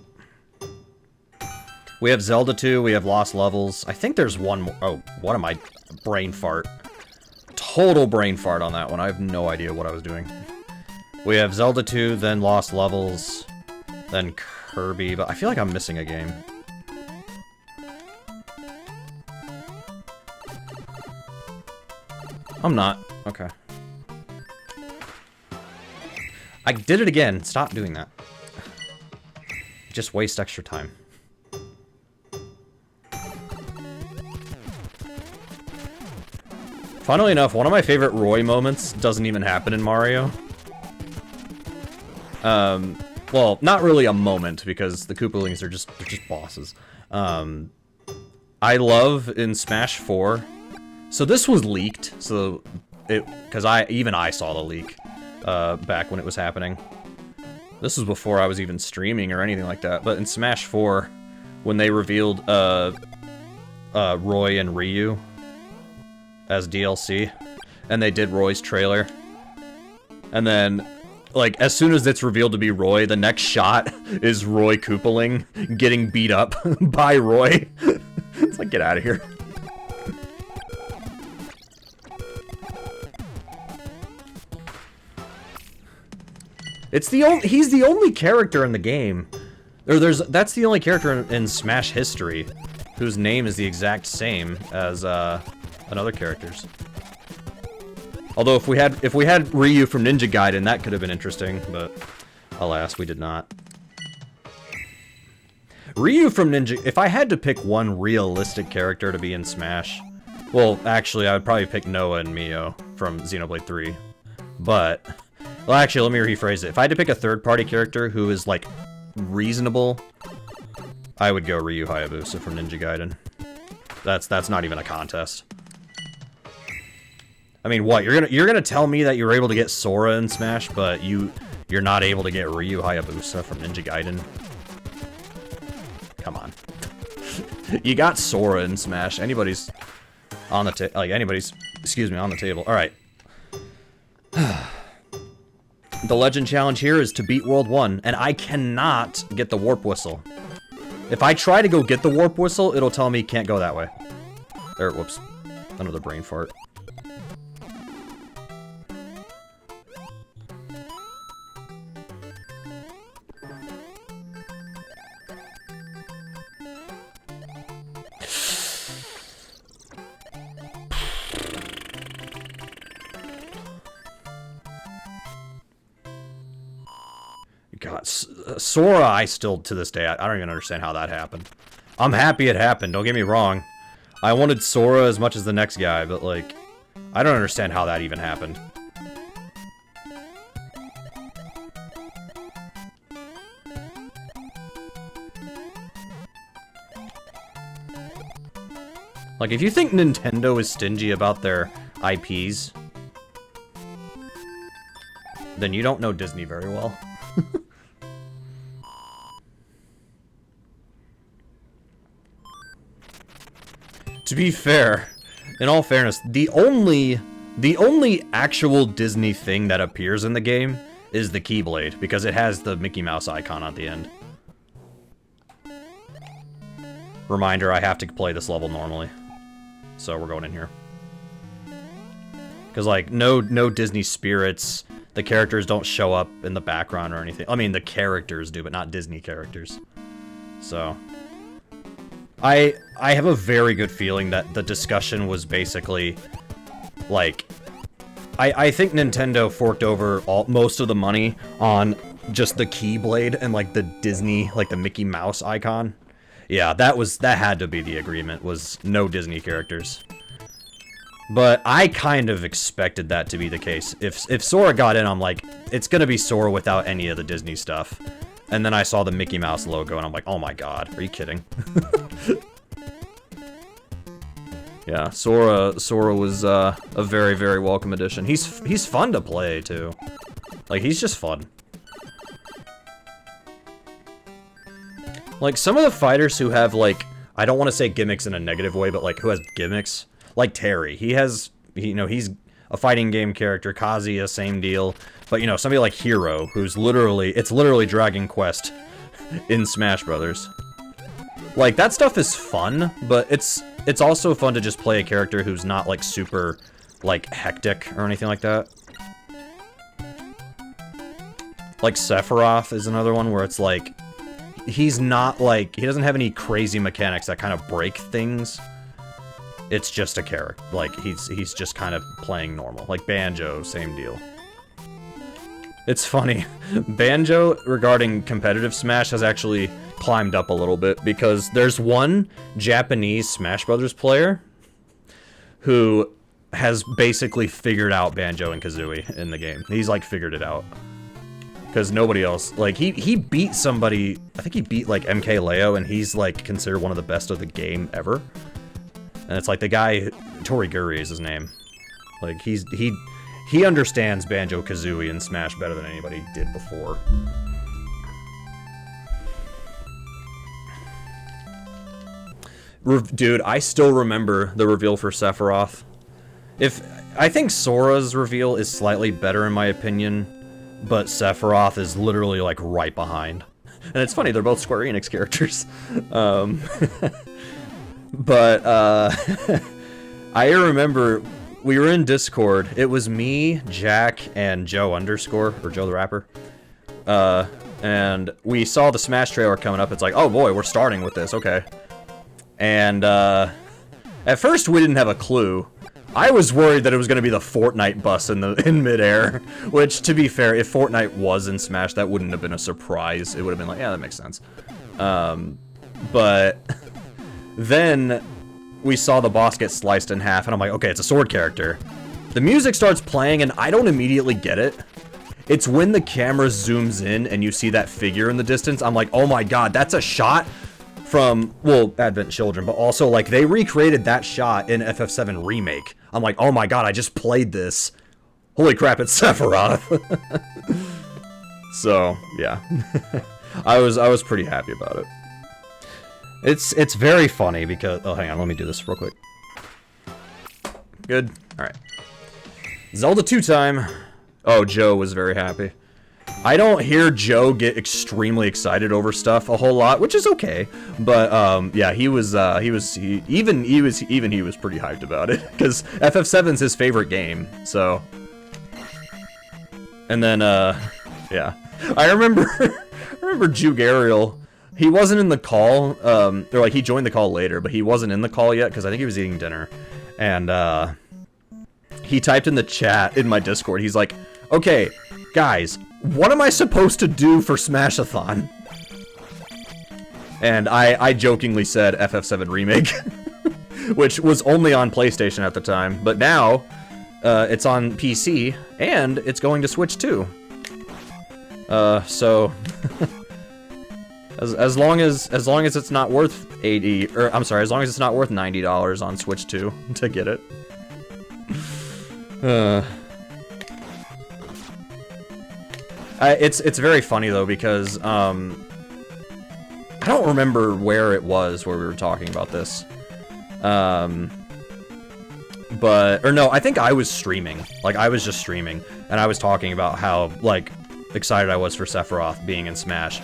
We have Zelda 2, we have Lost Levels. I think there's one more. Oh, what am I? Brain fart. Total brain fart on that one. I have no idea what I was doing. We have Zelda 2, then Lost Levels, then Kirby, but I feel like I'm missing a game. I'm not. Okay. I did it again. Stop doing that. Just waste extra time. Funnily enough, one of my favorite Roy moments doesn't even happen in Mario. Well, not really a moment, because the Koopalings are just bosses. I love in Smash 4. So this was leaked, so because even I saw the leak back when it was happening. This was before I was even streaming or anything like that. But in Smash 4, when they revealed Roy and Ryu as DLC, and they did Roy's trailer, and then, like, as soon as it's revealed to be Roy, the next shot is Roy Koopaling getting beat up by Roy. It's like, get out of here. He's the only character in the game, or that's the only character in Smash history whose name is the exact same as another character's. Although if we had Ryu from Ninja Gaiden, that could have been interesting, but alas, we did not. Ryu from Ninja... If I had to pick one realistic character to be in Smash... Well, actually, I would probably pick Noah and Mio from Xenoblade 3. But... Well, actually, let me rephrase it. If I had to pick a third-party character who is, like, reasonable, I would go Ryu Hayabusa from Ninja Gaiden. That's not even a contest. I mean, what? You're gonna tell me that you were able to get Sora in Smash, but you're not able to get Ryu Hayabusa from Ninja Gaiden? Come on. You got Sora in Smash. Anybody's on the on the table. All right. The legend challenge here is to beat World 1, and I cannot get the warp whistle. If I try to go get the warp whistle, it'll tell me can't go that way. Or whoops, another brain fart. God, Sora, I still, to this day, I don't even understand how that happened. I'm happy it happened, don't get me wrong. I wanted Sora as much as the next guy, but, like, I don't understand how that even happened. Like, if you think Nintendo is stingy about their IPs, then you don't know Disney very well. To be fair, in all fairness, the only actual Disney thing that appears in the game is the Keyblade, because it has the Mickey Mouse icon at the end. Reminder, I have to play this level normally. So we're going in here. Because, like, no Disney spirits, the characters don't show up in the background or anything. I mean, the characters do, but not Disney characters. So I have a very good feeling that the discussion was basically, like, I think Nintendo forked over most of the money on just the Keyblade and, like, the Disney, like, the Mickey Mouse icon. Yeah, that had to be the agreement, was no Disney characters. But I kind of expected that to be the case. If Sora got in, I'm like, it's gonna be Sora without any of the Disney stuff. And then I saw the Mickey Mouse logo, and I'm like, oh my god, are you kidding? Yeah, Sora was a very, very welcome addition. He's fun to play, too. Like, he's just fun. Like, some of the fighters who have, like, I don't want to say gimmicks in a negative way, but, like, who has gimmicks, like Terry. He's a fighting game character. Kazuya, same deal. But, you know, somebody like Hero, who's it's literally Dragon Quest in Smash Brothers. Like, that stuff is fun, but it's also fun to just play a character who's not, like, super, like, hectic or anything like that. Like, Sephiroth is another one where it's, like, he's not, like, he doesn't have any crazy mechanics that kind of break things. It's just a character. Like, he's just kind of playing normal. Like, Banjo, same deal. It's funny. Banjo, regarding competitive Smash, has actually climbed up a little bit, because there's one Japanese Smash Brothers player who has basically figured out Banjo and Kazooie in the game. He's, like, figured it out. Because nobody else, like, he beat somebody, I think he beat, like, MKLeo, and he's, like, considered one of the best of the game ever. And it's like the guy, Toriguri is his name. Like, he understands Banjo-Kazooie and Smash better than anybody did before. Dude, I still remember the reveal for Sephiroth. I think Sora's reveal is slightly better in my opinion, but Sephiroth is literally, like, right behind. And it's funny, they're both Square Enix characters. But, I remember we were in Discord. It was me, Jack, and Joe Underscore, or Joe the Rapper. And we saw the Smash trailer coming up. It's like, oh boy, we're starting with this, okay. And, at first we didn't have a clue. I was worried that it was going to be the Fortnite bus in midair, which, to be fair, if Fortnite was in Smash, that wouldn't have been a surprise. It would have been like, yeah, that makes sense. But then we saw the boss get sliced in half, and I'm like, okay, it's a sword character. The music starts playing, and I don't immediately get it. It's when the camera zooms in and you see that figure in the distance, I'm like, oh my god, that's a shot from, well, Advent Children, but also, like, they recreated that shot in FF7 Remake. I'm like, oh my god, I just played this. Holy crap, it's Sephiroth. So, yeah. I was pretty happy about it. It's very funny because, oh, hang on, let me do this real quick. Good. Alright. Zelda 2 time. Oh, Joe was very happy. I don't hear Joe get extremely excited over stuff a whole lot, which is okay. But yeah, he was pretty hyped about it because FF7's his favorite game. So, and then yeah, I remember Juke Ariel. He wasn't in the call. They're like, he joined the call later, but he wasn't in the call yet because I think he was eating dinner. And he typed in the chat in my Discord. He's like, okay, guys, what am I supposed to do for Smash-a-thon? And I jokingly said FF7 Remake, which was only on PlayStation at the time, but now it's on PC and it's going to Switch too. So as long as it's not worth 80, or I'm sorry, as long as it's not worth $90 on Switch 2 to get it. It's very funny though, because I don't remember where it was where we were talking about this. Or no, I think I was streaming. Like, I was just streaming, and I was talking about how, like, excited I was for Sephiroth being in Smash.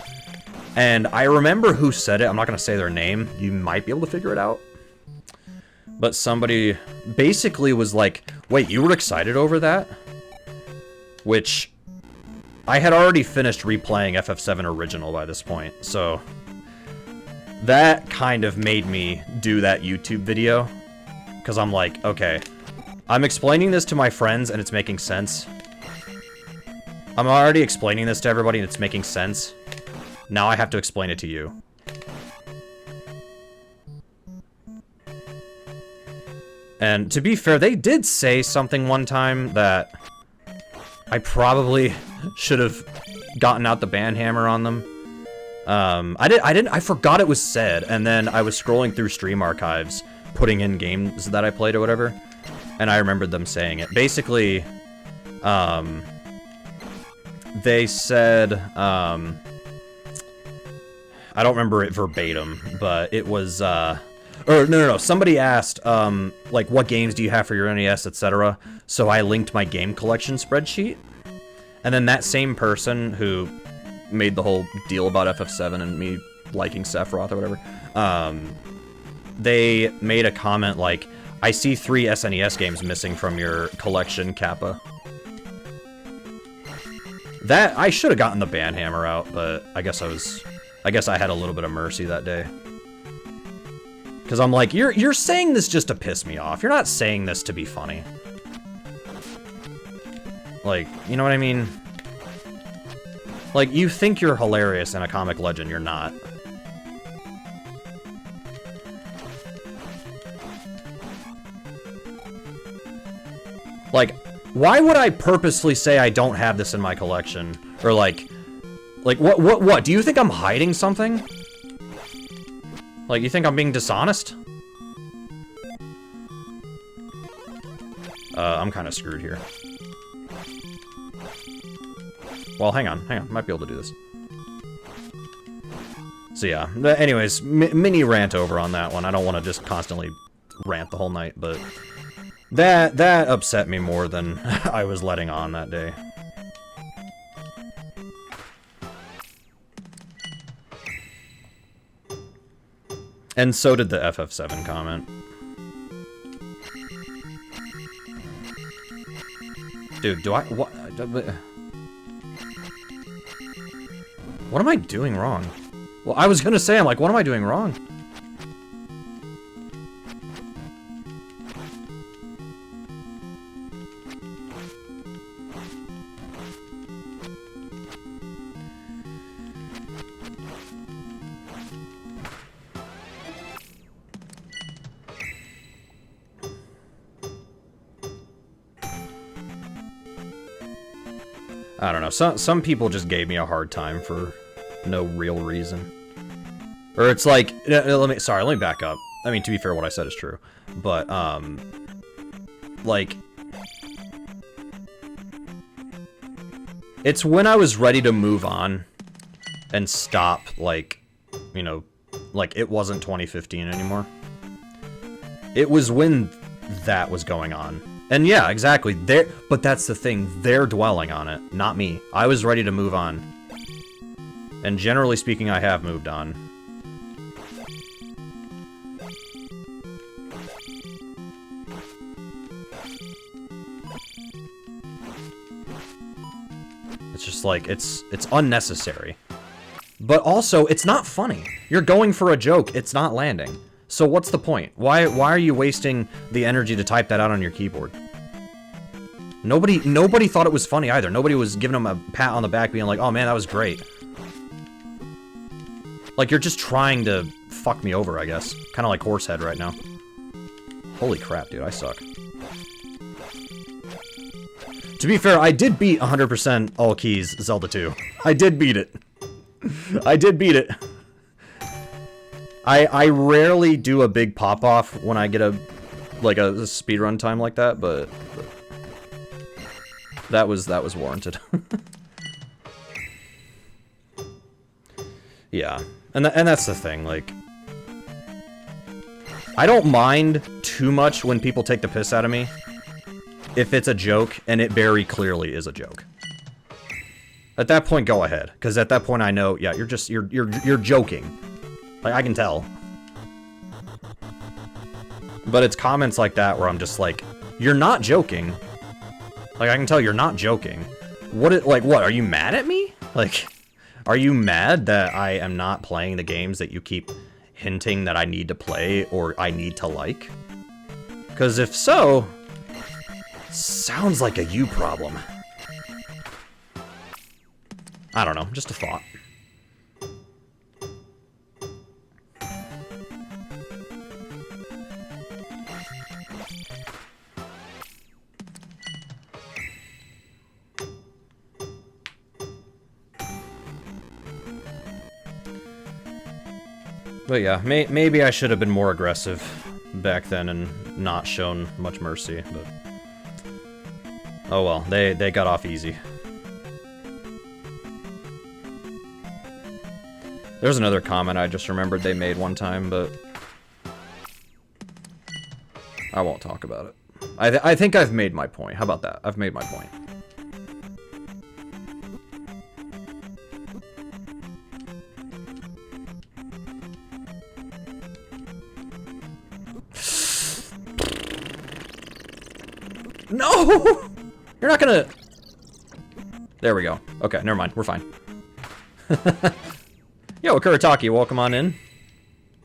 And I remember who said it. I'm not gonna say their name. You might be able to figure it out. But somebody basically was like, wait, you were excited over that? Which, I had already finished replaying FF7 Original by this point, so that kind of made me do that YouTube video. Because I'm like, okay, I'm explaining this to my friends and it's making sense. I'm already explaining this to everybody and it's making sense. Now I have to explain it to you. And to be fair, they did say something one time that I probably should have gotten out the banhammer on them. I forgot it was said, and then I was scrolling through stream archives, putting in games that I played or whatever, and I remembered them saying it. Basically, they said, I don't remember it verbatim, but it was, or no, somebody asked, like, what games do you have for your NES, etc., so I linked my game collection spreadsheet, and then that same person who made the whole deal about FF7 and me liking Sephiroth or whatever, they made a comment like, I see 3 SNES games missing from your collection, Kappa. That, I should have gotten the banhammer out, but I guess I had a little bit of mercy that day. Because I'm like, you're saying this just to piss me off. You're not saying this to be funny. Like, you know what I mean? Like, you think you're hilarious in a comic legend, you're not. Like, why would I purposely say I don't have this in my collection? Or like, what? Do you think I'm hiding something? Like, you think I'm being dishonest? I'm kind of screwed here. Well, hang on. Might be able to do this. So yeah, anyways, mini rant over on that one. I don't want to just constantly rant the whole night, but that upset me more than I was letting on that day. And so did the FF7 comment. Dude, what am I doing wrong? Well, I was gonna say, I'm like, what am I doing wrong? I don't know, some people just gave me a hard time for no real reason. Or it's like, let me back up. I mean, to be fair, what I said is true. But, like, it's when I was ready to move on and stop, like, you know, like, it wasn't 2015 anymore. It was when that was going on. And yeah, exactly. But that's the thing. They're dwelling on it, not me. I was ready to move on. And generally speaking, I have moved on. It's just like, it's unnecessary. But also, it's not funny. You're going for a joke, it's not landing. So what's the point? Why are you wasting the energy to type that out on your keyboard? Nobody thought it was funny either. Nobody was giving him a pat on the back being like, oh man, that was great. Like, you're just trying to fuck me over, I guess. Kind of like Horsehead right now. Holy crap, dude, I suck. To be fair, I did beat 100% all keys Zelda 2. I did beat it. I did beat it. I rarely do a big pop-off when I get a speedrun time like that, but that was warranted. Yeah. And that's the thing, like, I don't mind too much when people take the piss out of me if it's a joke, and it very clearly is a joke. At that point, go ahead, because at that point I know, yeah, you're joking. Like, I can tell. But it's comments like that where I'm just like, you're not joking. Like, I can tell you're not joking. What, are you mad at me? Like, are you mad that I am not playing the games that you keep hinting that I need to play or I need to like? Because if so, sounds like a you problem. I don't know, just a thought. But yeah, maybe I should have been more aggressive back then and not shown much mercy, but... oh well, they got off easy. There's another comment I just remembered they made one time, but... I won't talk about it. I think I've made my point. How about that? I've made my point. No! You're not gonna... There we go. Okay, never mind. We're fine. Yo, Kurataki, welcome on in.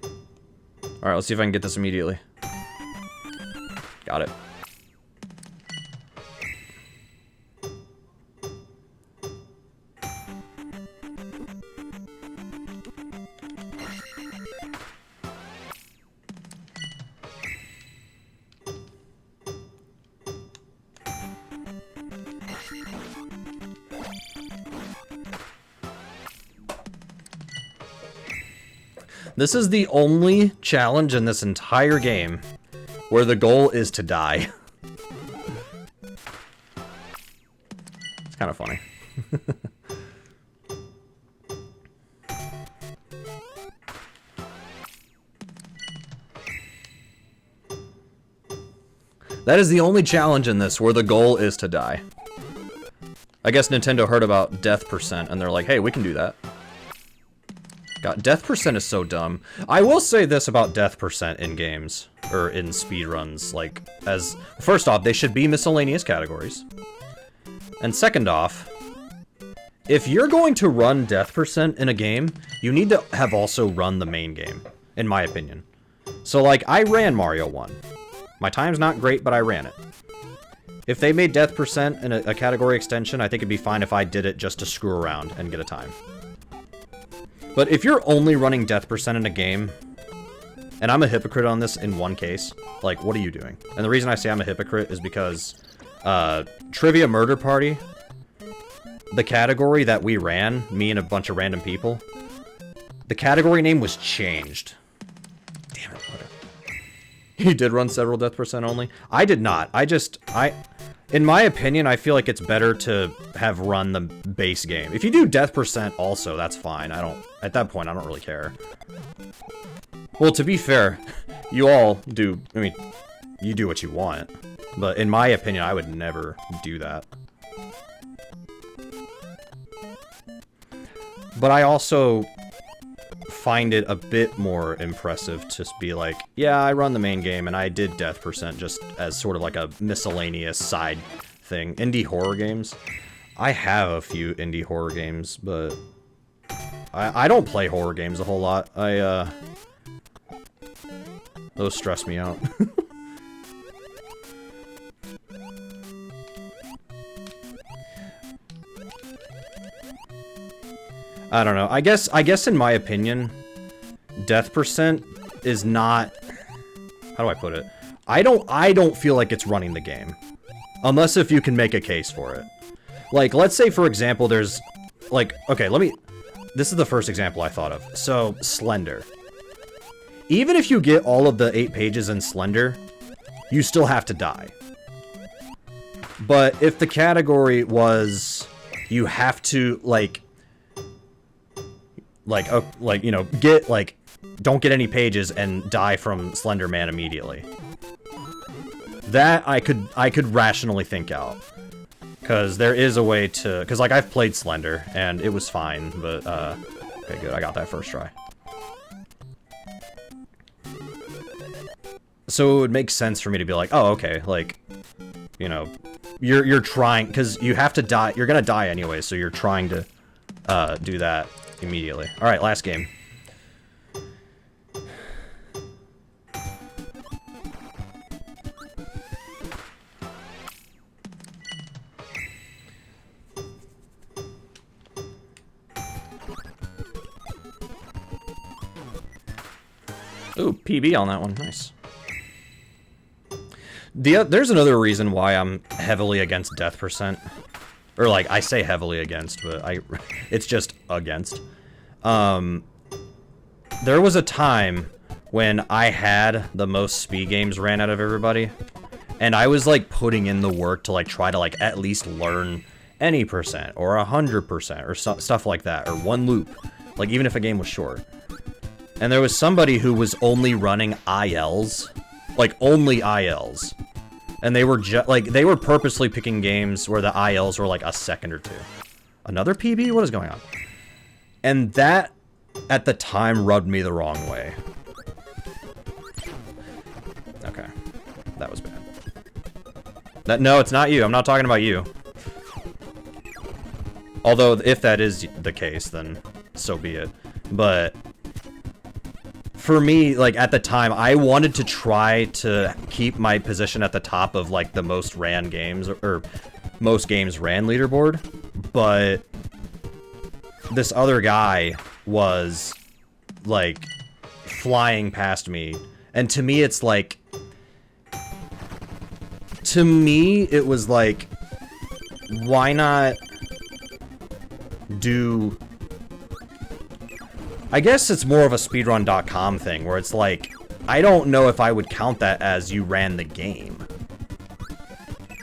Alright, let's see if I can get this immediately. Got it. This is the only challenge in this entire game where the goal is to die. It's kind of funny. That is the only challenge in this where the goal is to die. I guess Nintendo heard about death percent and they're like, hey, we can do that. God, death percent is so dumb. I will say this about death percent in games, or in speedruns, like, first off, they should be miscellaneous categories. And second off, if you're going to run death percent in a game, you need to have also run the main game, in my opinion. So, like, I ran Mario 1. My time's not great, but I ran it. If they made death percent in a category extension, I think it'd be fine if I did it just to screw around and get a time. But if you're only running death percent in a game, and I'm a hypocrite on this in one case, like, what are you doing? And the reason I say I'm a hypocrite is because Trivia Murder Party, the category that we ran, me and a bunch of random people, the category name was changed. Damn it. Okay. You did run several death percent only? I did not. In my opinion, I feel like it's better to have run the base game. If you do death percent also, that's fine. At that point, I don't really care. Well, to be fair, you all do, I mean, you do what you want. But in my opinion, I would never do that. But I also find it a bit more impressive to be like, yeah, I run the main game and I did death percent just as sort of like a miscellaneous side thing. Indie horror games. I have a few indie horror games, but I don't play horror games a whole lot. Those stress me out. I don't know. I guess in my opinion, death percent is not... How do I put it? I don't feel like it's running the game. Unless if you can make a case for it. Like, let's say, for example, there's... Like, okay, this is the first example I thought of. So, Slender. Even if you get all of the 8 pages in Slender, you still have to die. But if the category was... You have to, you know, get, like... Don't get any pages and die from Slender Man immediately. That I could rationally think out. Because there is a way to... Because, like, I've played Slender, and it was fine, but, okay, good, I got that first try. So it would make sense for me to be like, oh, okay, like, you know, you're trying... Because you have to die... You're gonna die anyway, so you're trying to, do that immediately. Alright, last game. Ooh, PB on that one. Nice. There's another reason why I'm heavily against death percent. Or, like, I say heavily against, but it's just against. There was a time when I had the most speed games ran out of everybody. And I was, like, putting in the work to, like, try to, like, at least learn any percent. Or 100%. Or stuff like that. Or one loop. Like, even if a game was short. And there was somebody who was only running ILs. Like, only ILs. And they were they were purposely picking games where the ILs were like a second or two. Another PB? What is going on? And that, at the time, rubbed me the wrong way. Okay. That was bad. No, it's not you. I'm not talking about you. Although, if that is the case, then so be it. But... For me, like, at the time, I wanted to try to keep my position at the top of, like, the most ran games, or most games ran leaderboard, but this other guy was, like, flying past me, and to me, it's like, to me, it was like, why not do... I guess it's more of a speedrun.com thing, where it's like, I don't know if I would count that as you ran the game.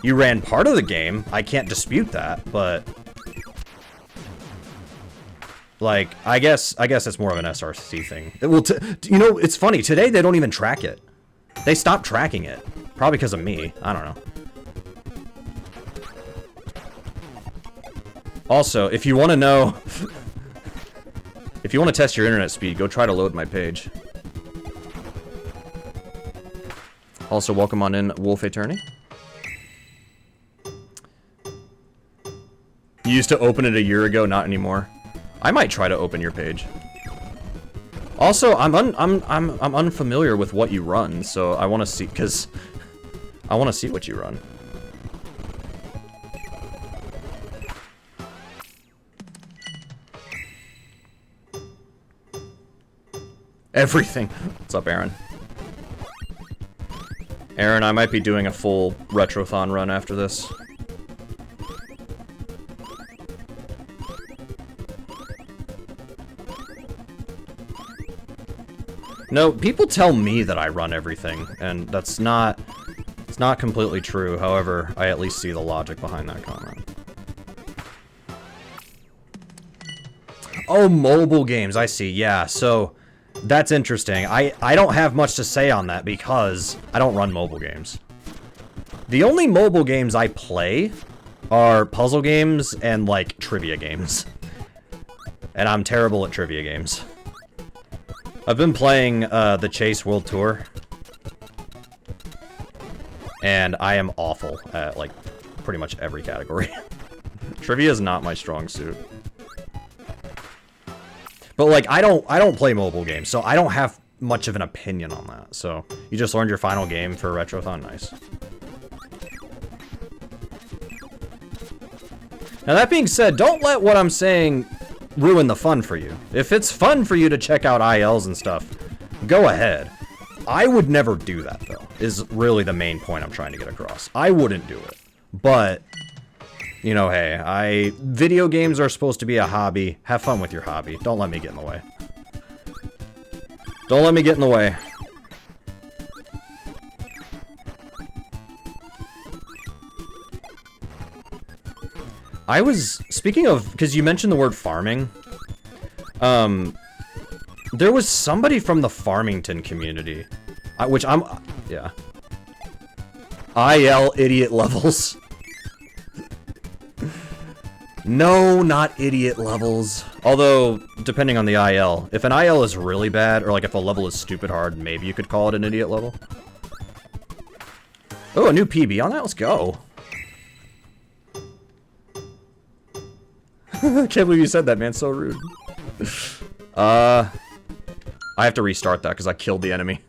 You ran part of the game, I can't dispute that, but... Like, I guess it's more of an SRC thing. Well, you know, it's funny, today they don't even track it. They stopped tracking it. Probably because of me, I don't know. Also, if you want to know... If you want to test your internet speed, go try to load my page. Also, welcome on in, Wolf Attorney. You used to open it a year ago, not anymore. I might try to open your page. Also, I'm unfamiliar with what you run, so I want to see, because I want to see what you run. Everything. What's up, Aaron? Aaron, I might be doing a full Retrothon run after this. No, people tell me that I run everything, and it's not completely true. However, I at least see the logic behind that comment. Oh, mobile games, I see. Yeah, so... That's interesting. I don't have much to say on that because I don't run mobile games. The only mobile games I play are puzzle games and, like, trivia games. And I'm terrible at trivia games. I've been playing the Chase World Tour. And I am awful at, like, pretty much every category. Trivia is not my strong suit. But, like, I don't play mobile games, so I don't have much of an opinion on that. So, you just learned your final game for Retrothon? Nice. Now, that being said, don't let what I'm saying ruin the fun for you. If it's fun for you to check out ILs and stuff, go ahead. I would never do that, though, is really the main point I'm trying to get across. I wouldn't do it. But, you know, hey, video games are supposed to be a hobby. Have fun with your hobby. Don't let me get in the way. Don't let me get in the way. I was, speaking of, because you mentioned the word farming, there was somebody from the Farmington community, which I'm, yeah. IL idiot levels. No, not idiot levels. Although, depending on the IL, if an IL is really bad, or like if a level is stupid hard, maybe you could call it an idiot level. Oh, a new PB on that, let's go. I can't believe you said that, man. So rude. I have to restart that because I killed the enemy.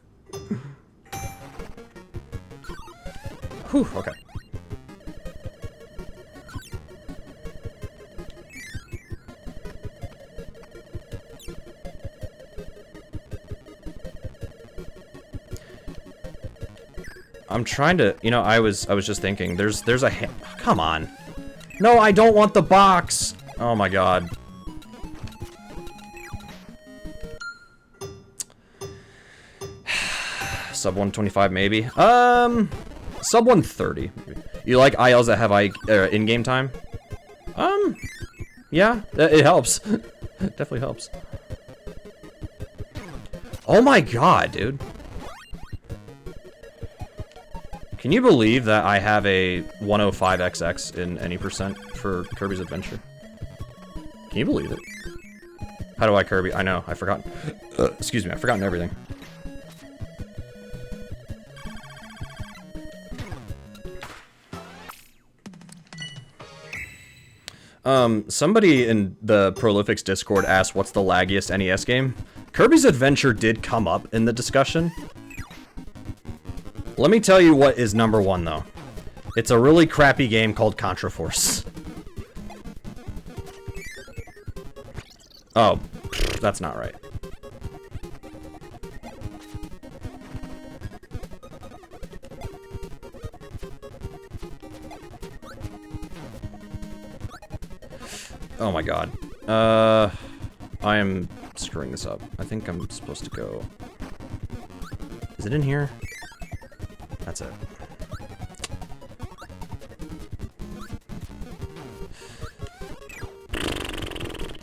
Whew, okay. I'm trying to, you know, I was just thinking, there's a come on. No, I don't want the box. Oh my god. Sub 125 maybe. Sub 130. Maybe. You like ILs that have in-game time? Yeah, it helps. It definitely helps. Oh my god, dude. Can you believe that I have a 105XX in any percent for Kirby's Adventure? Can you believe it? How do I Kirby? I know, I forgot. Excuse me, I've forgotten everything. Somebody in the Prolifics Discord asked what's the laggiest NES game? Kirby's Adventure did come up in the discussion. Let me tell you what is number one, though. It's a really crappy game called Contra Force. Oh, that's not right. Oh my god. I am screwing this up. I think I'm supposed to go... Is it in here? That's it.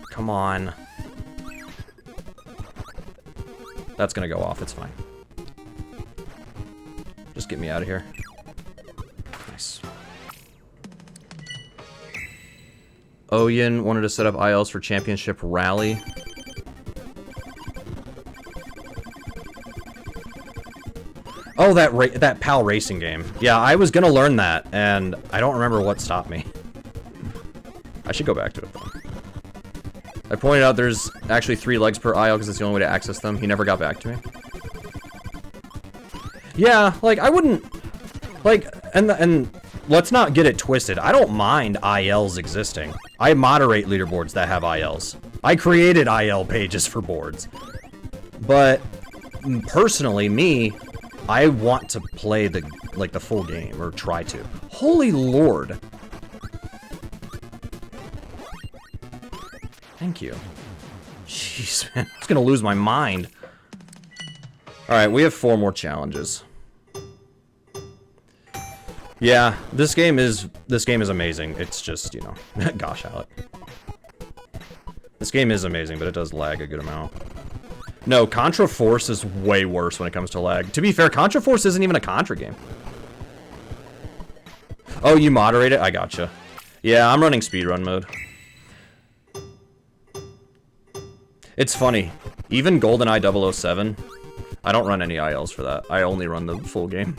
Come on. That's gonna go off, it's fine. Just get me out of here. Nice. Oyen wanted to set up ILs for Championship Rally. Oh, that PAL racing game. Yeah, I was gonna learn that, and I don't remember what stopped me. I should go back to it, though. I pointed out there's actually 3 legs per IL because it's the only way to access them. He never got back to me. Yeah, like, I wouldn't... Like, and let's not get it twisted. I don't mind ILs existing. I moderate leaderboards that have ILs. I created IL pages for boards. But, personally, me... I want to play the full game, or try to. Holy lord. Thank you. Jeez, man. I was gonna lose my mind. Alright, we have 4 more challenges. Yeah, this game is amazing. It's just, you know, gosh, Alec. This game is amazing, but it does lag a good amount. No, Contra Force is way worse when it comes to lag. To be fair, Contra Force isn't even a Contra game. Oh, you moderate it? I gotcha. Yeah, I'm running speedrun mode. It's funny. Even GoldenEye 007, I don't run any ILs for that. I only run the full game.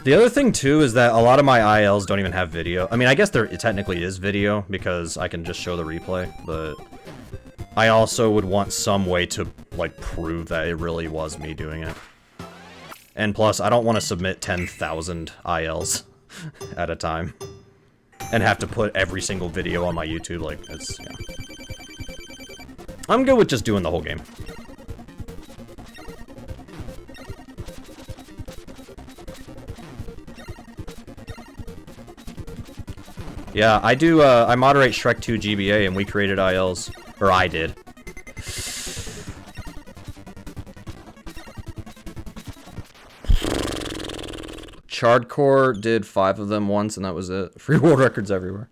The other thing, too, is that a lot of my ILs don't even have video. I mean, I guess it technically is video, because I can just show the replay, but I also would want some way to, like, prove that it really was me doing it. And plus, I don't want to submit 10,000 ILs. at a time. And have to put every single video on my YouTube, like, it's, yeah. I'm good with just doing the whole game. Yeah, I do, I moderate Shrek 2 GBA, and we created ILs. Or I did. Chardcore did 5 of them once, and that was it. Free world records everywhere.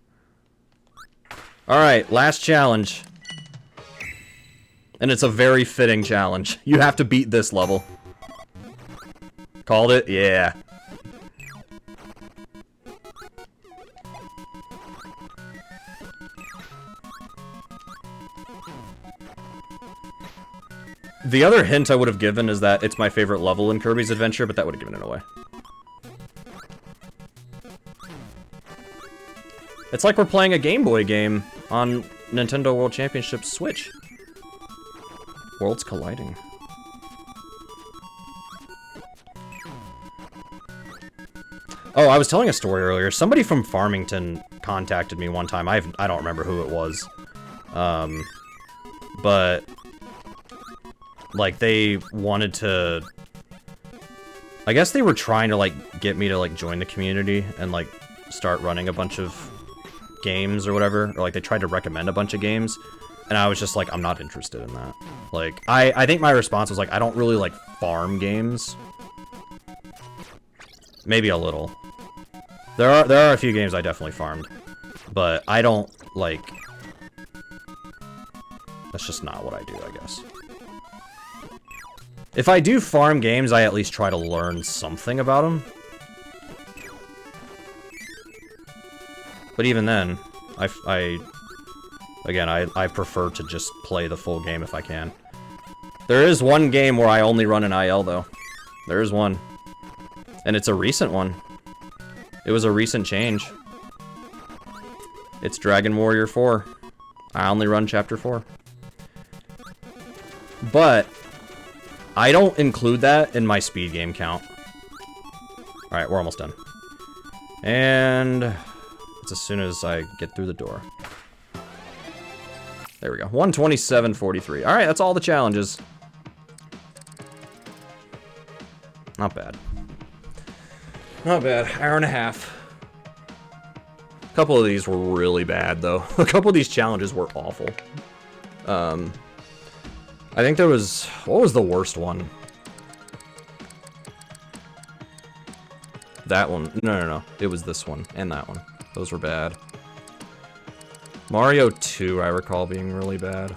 Alright, last challenge. And it's a very fitting challenge. You have to beat this level. Called it? Yeah. The other hint I would have given is that it's my favorite level in Kirby's Adventure, but that would have given it away. It's like we're playing a Game Boy game on Nintendo World Championship Switch. Worlds colliding. Oh, I was telling a story earlier. Somebody from Farmington contacted me one time. I don't remember who it was. But like they wanted to, I guess they were trying to like get me to like join the community and like start running a bunch of games or whatever, or like they tried to recommend a bunch of games, and I was just like, I'm not interested in that. Like, I think my response was like, I don't really like farm games. Maybe a little. There are a few games I definitely farmed, but I don't like. That's just not what I do, I guess. If I do farm games, I at least try to learn something about them. But even then, I prefer to just play the full game if I can. There is one game where I only run an IL, though. There is one. And it's a recent one. It was a recent change. It's Dragon Warrior 4. I only run Chapter 4. But I don't include that in my speed game count. Alright, we're almost done. And it's as soon as I get through the door. There we go. 127.43. Alright, that's all the challenges. Not bad. Not bad. Hour and a half. A couple of these were really bad, though. A couple of these challenges were awful. I think there was... What was the worst one? That one. No. It was this one. And that one. Those were bad. Mario 2, I recall being really bad.